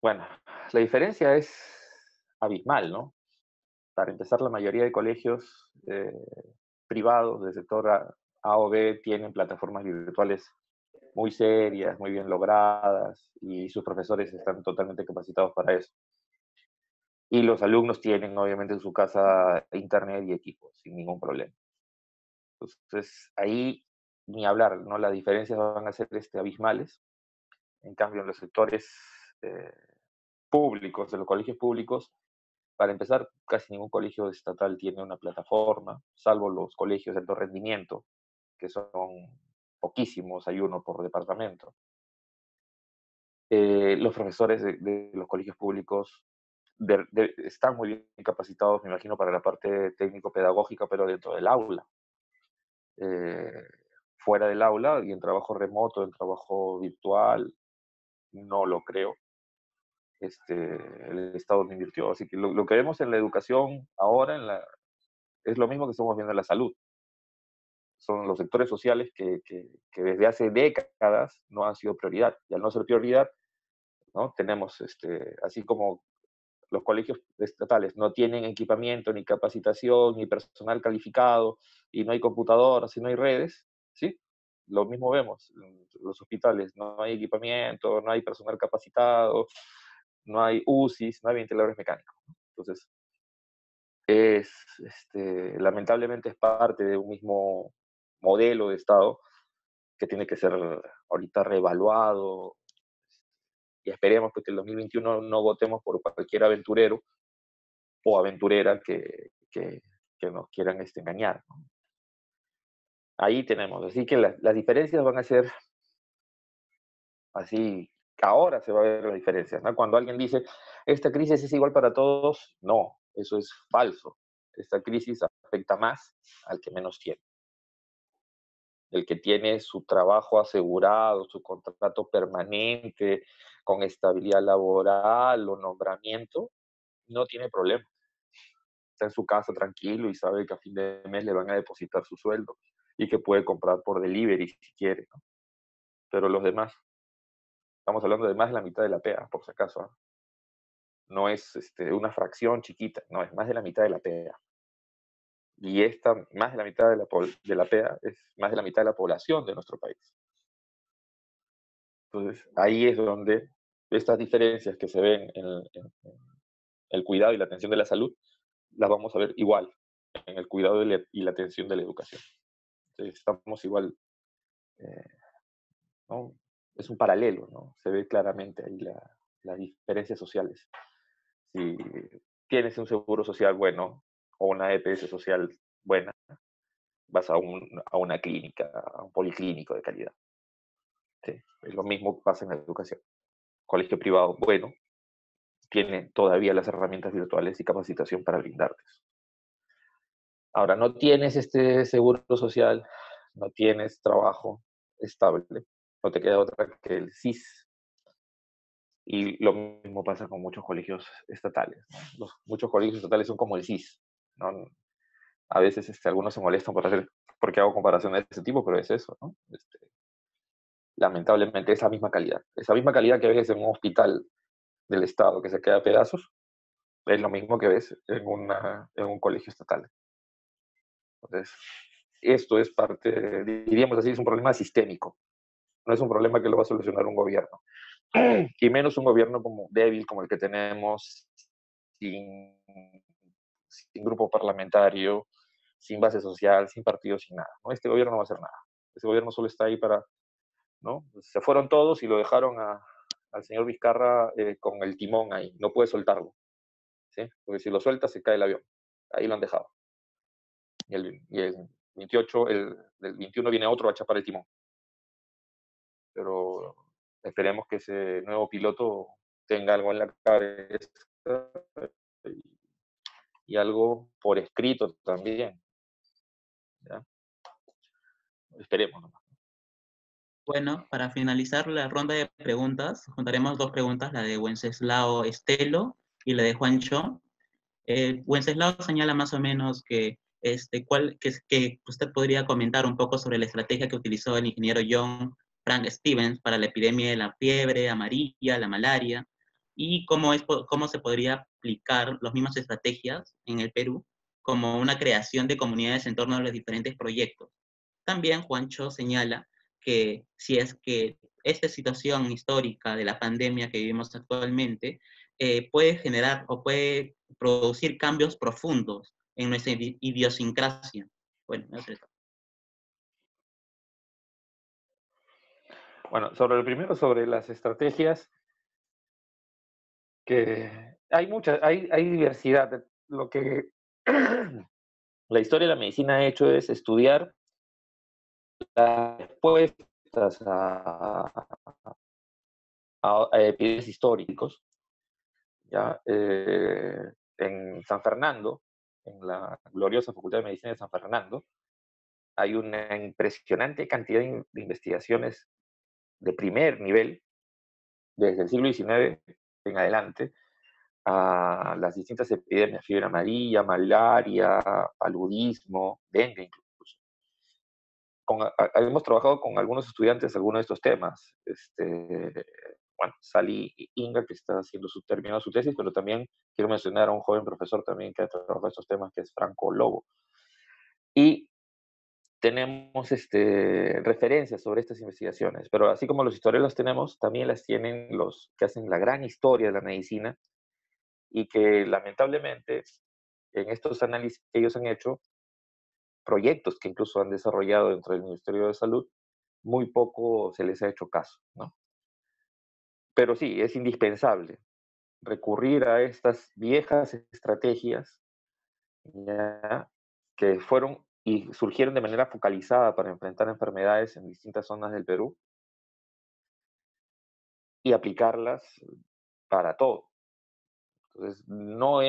Bueno, la diferencia es abismal, ¿no? Para empezar, la mayoría de colegios privados del sector A o B tienen plataformas virtuales muy serias, muy bien logradas, y sus profesores están totalmente capacitados para eso. Y los alumnos tienen, obviamente, en su casa internet y equipos, sin ningún problema. Entonces, ahí ni hablar, ¿no? Las diferencias van a ser abismales. En cambio, en los sectores eh, públicos, de los colegios públicos, para empezar, casi ningún colegio estatal tiene una plataforma, salvo los colegios de alto rendimiento, que son poquísimos, hay uno por departamento. Los profesores de los colegios públicos están muy bien capacitados, me imagino, para la parte técnico-pedagógica, pero dentro del aula. Eh, Fuera del aula y en trabajo remoto, en trabajo virtual, no lo creo. El Estado no invirtió. Así que lo que vemos en la educación ahora es lo mismo que estamos viendo en la salud. Son los sectores sociales que desde hace décadas no han sido prioridad. Y al no ser prioridad, ¿no? Tenemos, así como los colegios estatales no tienen equipamiento, ni capacitación, ni personal calificado, y no hay computadoras, y no hay redes, ¿sí? Lo mismo vemos en los hospitales, no hay equipamiento, no hay personal capacitado, no hay UCIs, no hay ventiladores mecánicos. Entonces, lamentablemente es parte de un mismo modelo de Estado que tiene que ser ahorita reevaluado, y esperemos que en el 2021 no votemos por cualquier aventurero o aventurera que nos quieran engañar, ¿no? Ahí tenemos, así que las diferencias van a ser así, ahora se va a ver las diferencias, ¿no? Cuando alguien dice, esta crisis es igual para todos, no, eso es falso. Esta crisis afecta más al que menos tiene. El que tiene su trabajo asegurado, su contrato permanente, con estabilidad laboral o nombramiento, no tiene problema. Está en su casa tranquilo y sabe que a fin de mes le van a depositar su sueldo y que puede comprar por delivery si quiere, ¿no? Pero los demás, estamos hablando de más de la mitad de la PEA, por si acaso, ¿eh? No es una fracción chiquita, no, es más de la mitad de la PEA. Y esta, más de la mitad de la PEA, es más de la mitad de la población de nuestro país. Entonces, ahí es donde estas diferencias que se ven en el cuidado y la atención de la salud, las vamos a ver igual en el cuidado y la atención de la educación. Entonces, estamos igual, ¿no? Es un paralelo, ¿no? Se ve claramente ahí las diferencias sociales. Si tienes un seguro social bueno o una EPS social buena, vas a una clínica, a un policlínico de calidad. Sí, lo mismo pasa en la educación. Colegio privado bueno tiene todavía las herramientas virtuales y capacitación para brindarte. Ahora, no tienes seguro social, no tienes trabajo estable, no te queda otra que el SIS. Y lo mismo pasa con muchos colegios estatales, ¿no? Muchos colegios estatales son como el SIS, ¿no? A veces algunos se molestan porque hago comparaciones de ese tipo, pero es eso, ¿no? Lamentablemente esa misma calidad que ves en un hospital del Estado que se queda a pedazos, es lo mismo que ves en un colegio estatal. Entonces, esto es parte, diríamos así, es un problema sistémico, no es un problema que lo va a solucionar un gobierno, y menos un gobierno débil como el que tenemos, sin grupo parlamentario, sin base social, sin partido, sin nada, ¿no? Este gobierno no va a hacer nada. Este gobierno solo está ahí para, ¿no? Se fueron todos y lo dejaron al señor Vizcarra con el timón ahí, no puede soltarlo, ¿sí? Porque si lo suelta se cae el avión. Ahí lo han dejado. Y el 28, el 21 viene otro a chapar el timón. Pero esperemos que ese nuevo piloto tenga algo en la cabeza y algo por escrito también, ¿ya? Esperemos nomás. Bueno, para finalizar la ronda de preguntas, juntaremos dos preguntas, la de Wenceslao Estelo y la de Juan Cho. Wenceslao señala más o menos que usted podría comentar un poco sobre la estrategia que utilizó el ingeniero John Frank Stevens para la epidemia de la fiebre amarilla, la malaria, y cómo se podría aplicar las mismas estrategias en el Perú, como una creación de comunidades en torno a los diferentes proyectos. También Juancho señala que si es que esta situación histórica de la pandemia que vivimos actualmente puede generar o puede producir cambios profundos en nuestra idiosincrasia. Bueno, eso es todo. Bueno, sobre lo primero, sobre las estrategias, que hay muchas, hay diversidad. Lo que la historia de la medicina ha hecho es estudiar las respuestas a epidemias históricos, ¿ya? En San Fernando, en la gloriosa Facultad de Medicina de San Fernando, hay una impresionante cantidad de investigaciones de primer nivel, desde el siglo XIX en adelante, a las distintas epidemias, fiebre amarilla, malaria, paludismo, dengue incluso. Hemos trabajado con algunos estudiantes algunos de estos temas. Bueno, Sally Inga, que está terminando su tesis, pero también quiero mencionar a un joven profesor también que ha trabajado estos temas, que es Franco Lobo. Y tenemos referencias sobre estas investigaciones, pero así como los historiadores tenemos, también las tienen los que hacen la gran historia de la medicina y que lamentablemente en estos análisis que ellos han hecho, proyectos que incluso han desarrollado dentro del Ministerio de Salud, muy poco se les ha hecho caso, ¿no? Pero sí, es indispensable recurrir a estas viejas estrategias, ¿ya? Que fueron y surgieron de manera focalizada para enfrentar enfermedades en distintas zonas del Perú y aplicarlas para todo. Entonces, ¿no?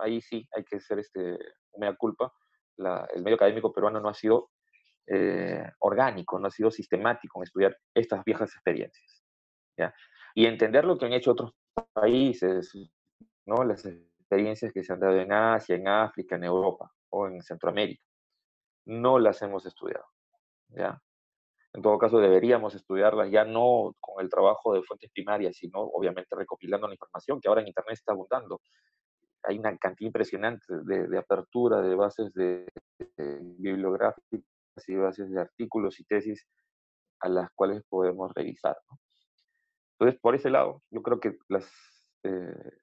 Ahí sí hay que ser mea culpa, el medio académico peruano no ha sido orgánico, no ha sido sistemático en estudiar estas viejas experiencias, ¿ya? Y entender lo que han hecho otros países, ¿no? Las experiencias que se han dado en Asia, en África, en Europa o en Centroamérica. No las hemos estudiado, ¿ya? En todo caso, deberíamos estudiarlas ya no con el trabajo de fuentes primarias, sino obviamente recopilando la información que ahora en Internet está abundando. Hay una cantidad impresionante de apertura de bases bibliográficas y bases de artículos y tesis a las cuales podemos revisar, ¿no? Entonces, por ese lado, yo creo que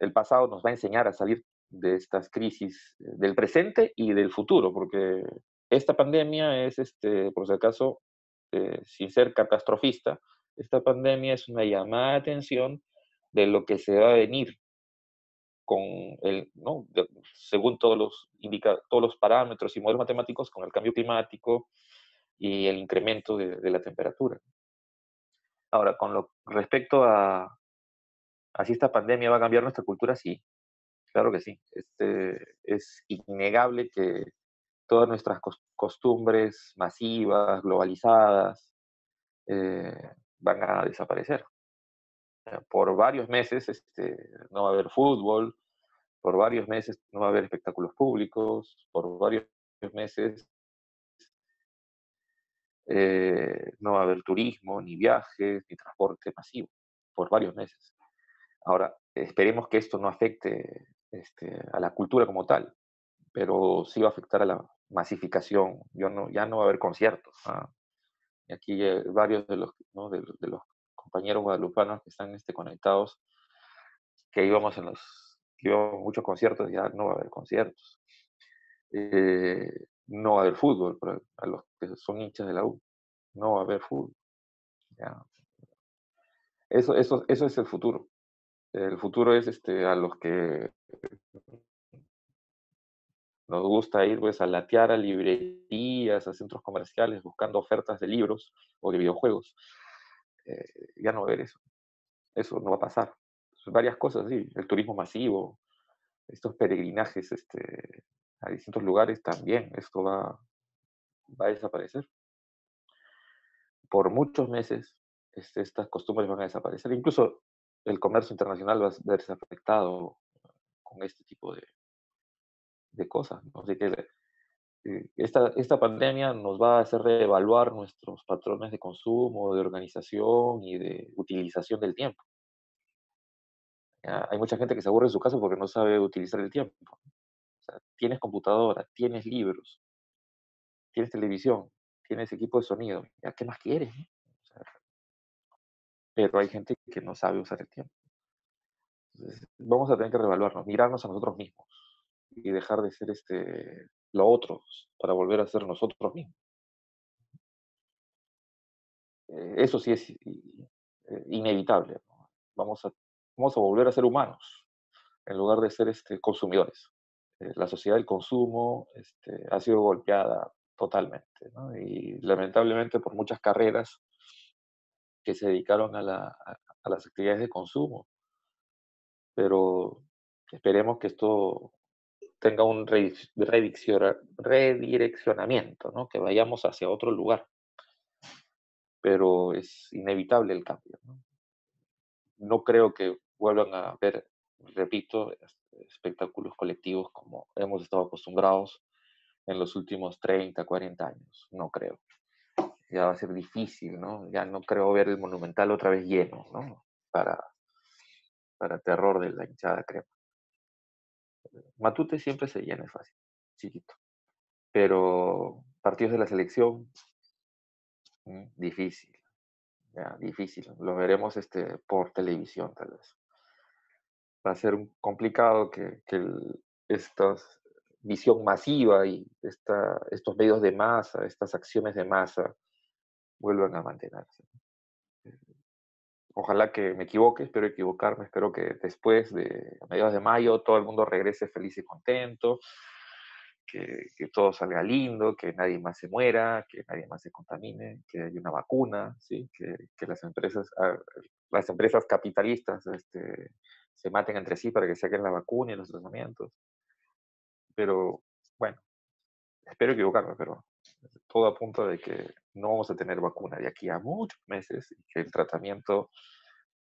el pasado nos va a enseñar a salir de estas crisis del presente y del futuro, porque esta pandemia es, por si acaso, sin ser catastrofista, esta pandemia es una llamada de atención de lo que se va a venir con ¿no? Según todos los parámetros y modelos matemáticos, con el cambio climático y el incremento de la temperatura. Ahora, respecto a si esta pandemia va a cambiar nuestra cultura, sí, claro que sí. Es innegable que todas nuestras costumbres masivas, globalizadas, van a desaparecer. Por varios meses no va a haber fútbol, por varios meses no va a haber espectáculos públicos, por varios meses no va a haber turismo, ni viajes, ni transporte masivo, por varios meses. Ahora, esperemos que esto no afecte a la cultura como tal, pero sí va a afectar a la masificación. Ya no va a haber conciertos. Y aquí varios de los, ¿no? de los compañeros guadalupanos que están conectados, que íbamos a muchos conciertos, ya no va a haber conciertos. No va a haber fútbol a los que son hinchas de la U. No va a haber fútbol. Ya. Eso es el futuro. El futuro es a los que nos gusta ir pues a latear a librerías, a centros comerciales, buscando ofertas de libros o de videojuegos. Ya no va a haber eso. Eso no va a pasar. Varias cosas, sí. El turismo masivo, estos peregrinajes a distintos lugares también. Esto va a desaparecer. Por muchos meses estas costumbres van a desaparecer. Incluso el comercio internacional va a verse afectado con este tipo de cosas, ¿no? Así que esta pandemia nos va a hacer reevaluar nuestros patrones de consumo, de organización y de utilización del tiempo. ¿ya? Hay mucha gente que se aburre en su casa porque no sabe utilizar el tiempo. O sea, tienes computadora, tienes libros, tienes televisión, tienes equipo de sonido. ¿Ya qué más quieres? ¿No? O sea, pero hay gente que no sabe usar el tiempo. Entonces, vamos a tener que reevaluarnos, mirarnos a nosotros mismos y dejar de ser lo otros para volver a ser nosotros mismos. Eso sí es inevitable, ¿no? Vamos a volver a ser humanos en lugar de ser consumidores. La sociedad del consumo ha sido golpeada totalmente, ¿no? Y lamentablemente por muchas carreras que se dedicaron a las actividades de consumo, pero esperemos que esto tenga un redireccionamiento, ¿no? Que vayamos hacia otro lugar, pero es inevitable el cambio, ¿no? No creo que vuelvan a ver, repito, espectáculos colectivos como hemos estado acostumbrados en los últimos 30, 40 años. No creo. Ya va a ser difícil, ¿no? Ya no creo ver el Monumental otra vez lleno, ¿no? Para terror de la hinchada crema. Matute siempre se llena, es fácil, chiquito. Pero partidos de la selección, difícil, ya, difícil. Lo veremos por televisión, tal vez. Va a ser complicado que esta visión masiva y estos medios de masa, estas acciones de masa, vuelvan a mantenerse. Ojalá que me equivoque, espero equivocarme, espero que después a mediados de mayo todo el mundo regrese feliz y contento, que todo salga lindo, que nadie más se muera, que nadie más se contamine, que haya una vacuna, ¿sí? Que las empresas capitalistas se maten entre sí para que saquen la vacuna y los tratamientos. Pero bueno, espero equivocarme, pero todo apunta de que no vamos a tener vacuna de aquí a muchos meses y que el tratamiento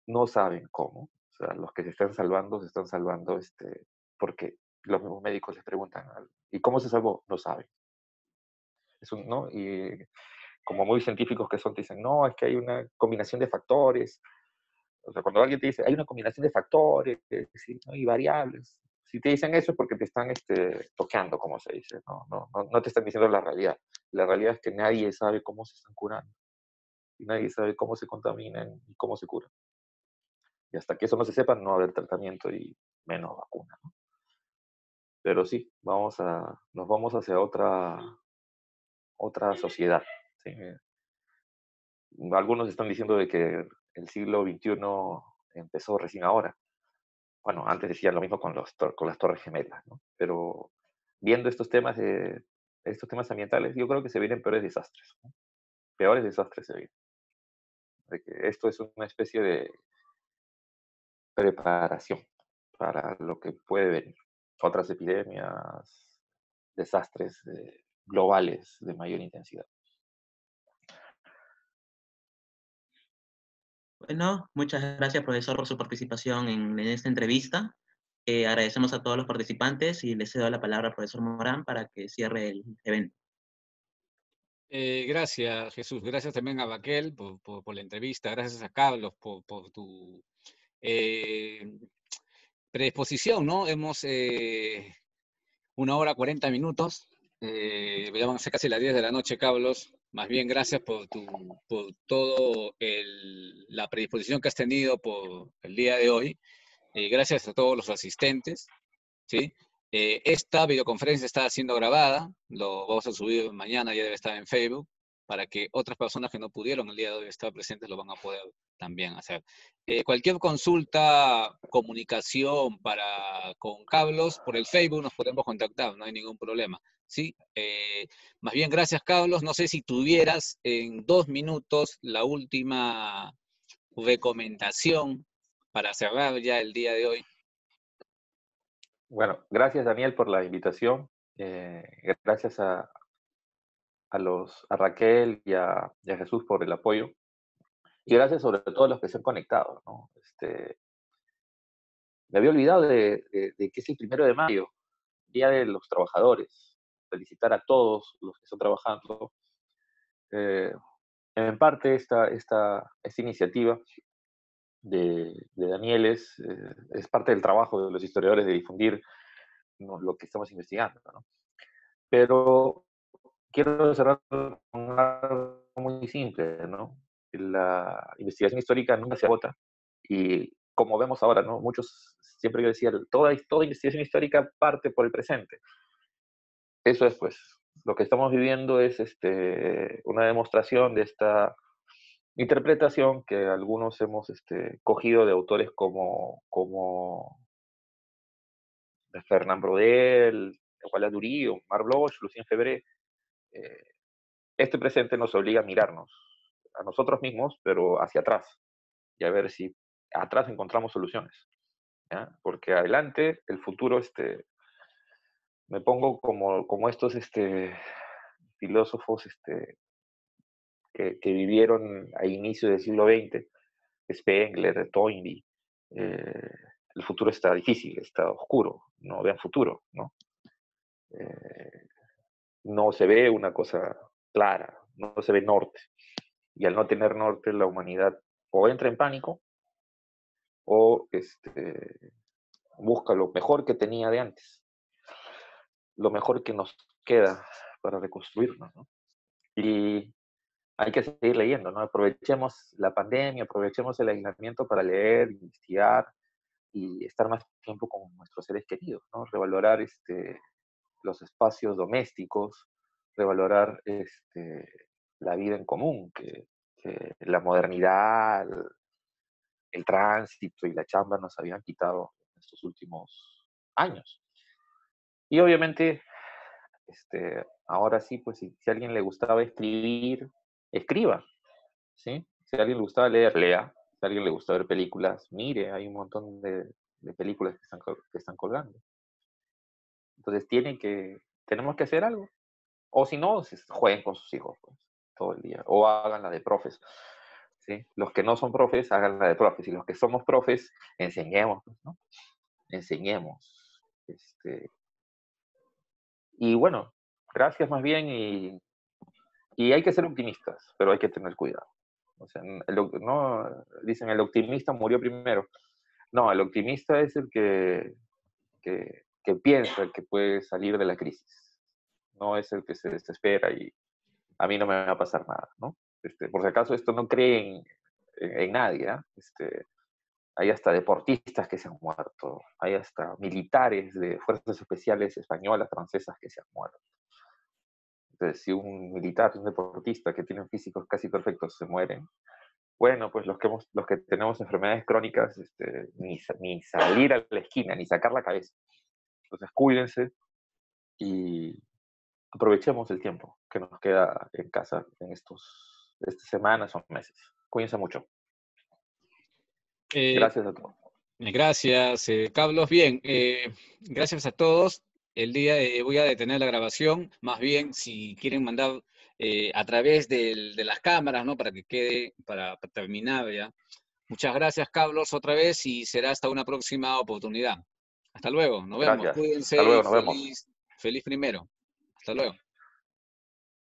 no saben cómo. O sea, los que se están salvando porque los mismos médicos les preguntan, ¿y cómo se salvó? No saben. ¿No? Y como muy científicos que son, te dicen, no, es que hay una combinación de factores. O sea, cuando alguien te dice, hay una combinación de factores, ¿sí? ¿No? Y variables. Si te dicen eso es porque te están toqueando, como se dice. No te están diciendo la realidad. La realidad es que nadie sabe cómo se están curando. Y nadie sabe cómo se contaminan y cómo se curan. Y hasta que eso no se sepa, no va a haber tratamiento y menos vacuna, ¿no? Pero sí, nos vamos hacia otra sociedad. ¿Sí? Algunos están diciendo de que el siglo XXI empezó recién ahora. Bueno, antes decían lo mismo con las Torres Gemelas, ¿no? Pero viendo estos temas ambientales, yo creo que se vienen peores desastres, ¿no? Peores desastres se vienen. De que esto es una especie de preparación para lo que puede venir. Otras epidemias, desastres globales de mayor intensidad. Bueno, muchas gracias, profesor, por su participación en esta entrevista. Agradecemos a todos los participantes y les cedo la palabra al profesor Morán para que cierre el evento. Gracias, Jesús. Gracias también a Raquel por la entrevista. Gracias a Carlos por tu predisposición, ¿no? Hemos 1 hora 40 minutos. Ya van a ser casi las 10 de la noche, Carlos. Más bien, gracias por todo la predisposición que has tenido por el día de hoy. Gracias a todos los asistentes, ¿sí? Esta videoconferencia está siendo grabada, lo vamos a subir mañana, ya debe estar en Facebook, para que otras personas que no pudieron el día de hoy estar presentes lo van a poder también hacer. Cualquier consulta, comunicación con Carlos, por el Facebook nos podemos contactar, no hay ningún problema. ¿Sí? Más bien, gracias, Carlos. No sé si tuvieras en 2 minutos la última recomendación para cerrar ya el día de hoy. Bueno, gracias Daniel por la invitación. Gracias a Raquel y a Jesús por el apoyo. Y gracias sobre todo a los que se han conectado, ¿no? Me había olvidado de que es el 1 de mayo, Día de los Trabajadores. Felicitar a todos los que están trabajando. En parte esta iniciativa de Daniel es parte del trabajo de los historiadores de difundir, ¿no?, lo que estamos investigando, ¿no? Pero quiero cerrar con algo muy simple, ¿no? La investigación histórica nunca se agota y como vemos ahora, ¿no? Muchos, siempre yo decía, toda investigación histórica parte por el presente. Eso es, pues, lo que estamos viviendo es una demostración de esta interpretación que algunos hemos cogido de autores como Fernand Braudel, Eugène Dury, Marc Bloch, Lucien Febvre. Este presente nos obliga a mirarnos a nosotros mismos, pero hacia atrás, y a ver si atrás encontramos soluciones, ¿ya? Porque adelante, el futuro, me pongo como estos filósofos que vivieron a inicio del siglo XX, Spengler, Toynbee. El futuro está difícil, está oscuro, no vean futuro, ¿no? No se ve una cosa clara, no se ve norte. Y al no tener norte, la humanidad o entra en pánico o busca lo mejor que tenía de antes, lo mejor que nos queda para reconstruirnos, ¿no? Y hay que seguir leyendo, ¿no? Aprovechemos la pandemia, aprovechemos el aislamiento para leer, investigar y estar más tiempo con nuestros seres queridos, ¿no? Revalorar los espacios domésticos, revalorar la vida en común, que la modernidad, el tránsito y la chamba nos habían quitado en estos últimos años. Y obviamente, ahora sí, pues si a alguien le gustaba escribir, escriba, ¿sí? Si a alguien le gustaba leer, lea. Si a alguien le gusta ver películas, mire, hay un montón de películas que están colgando. Entonces tenemos que hacer algo. O si no, jueguen con sus hijos, pues, todo el día. O hagan la de profes, ¿sí? Los que no son profes, hagan la de profes. Y los que somos profes, enseñemos, pues, ¿no? Enseñemos. Y bueno, gracias más bien y hay que ser optimistas, pero hay que tener cuidado. O sea, no, dicen el optimista murió primero. No, el optimista es el que piensa que puede salir de la crisis. No es el que se desespera y a mí no me va a pasar nada, ¿no? Por si acaso esto no cree en nadie, ¿eh? Hay hasta deportistas que se han muerto, hay hasta militares de fuerzas especiales españolas, francesas que se han muerto. Entonces, si un militar, un deportista que tienen físicos casi perfectos se mueren, bueno, pues los que tenemos enfermedades crónicas, ni salir a la esquina, ni sacar la cabeza. Entonces, cuídense y aprovechemos el tiempo que nos queda en casa en estas semanas o meses. Cuídense mucho. Gracias a todos. Gracias, Carlos. Bien, gracias a todos. Voy a detener la grabación. Más bien, si quieren mandar a través de las cámaras, ¿no? Para que quede, para terminar ya. Muchas gracias, Carlos, otra vez y será hasta una próxima oportunidad. Hasta luego, nos vemos. Gracias. Cuídense. Hasta luego, nos vemos. Feliz primero. Hasta luego.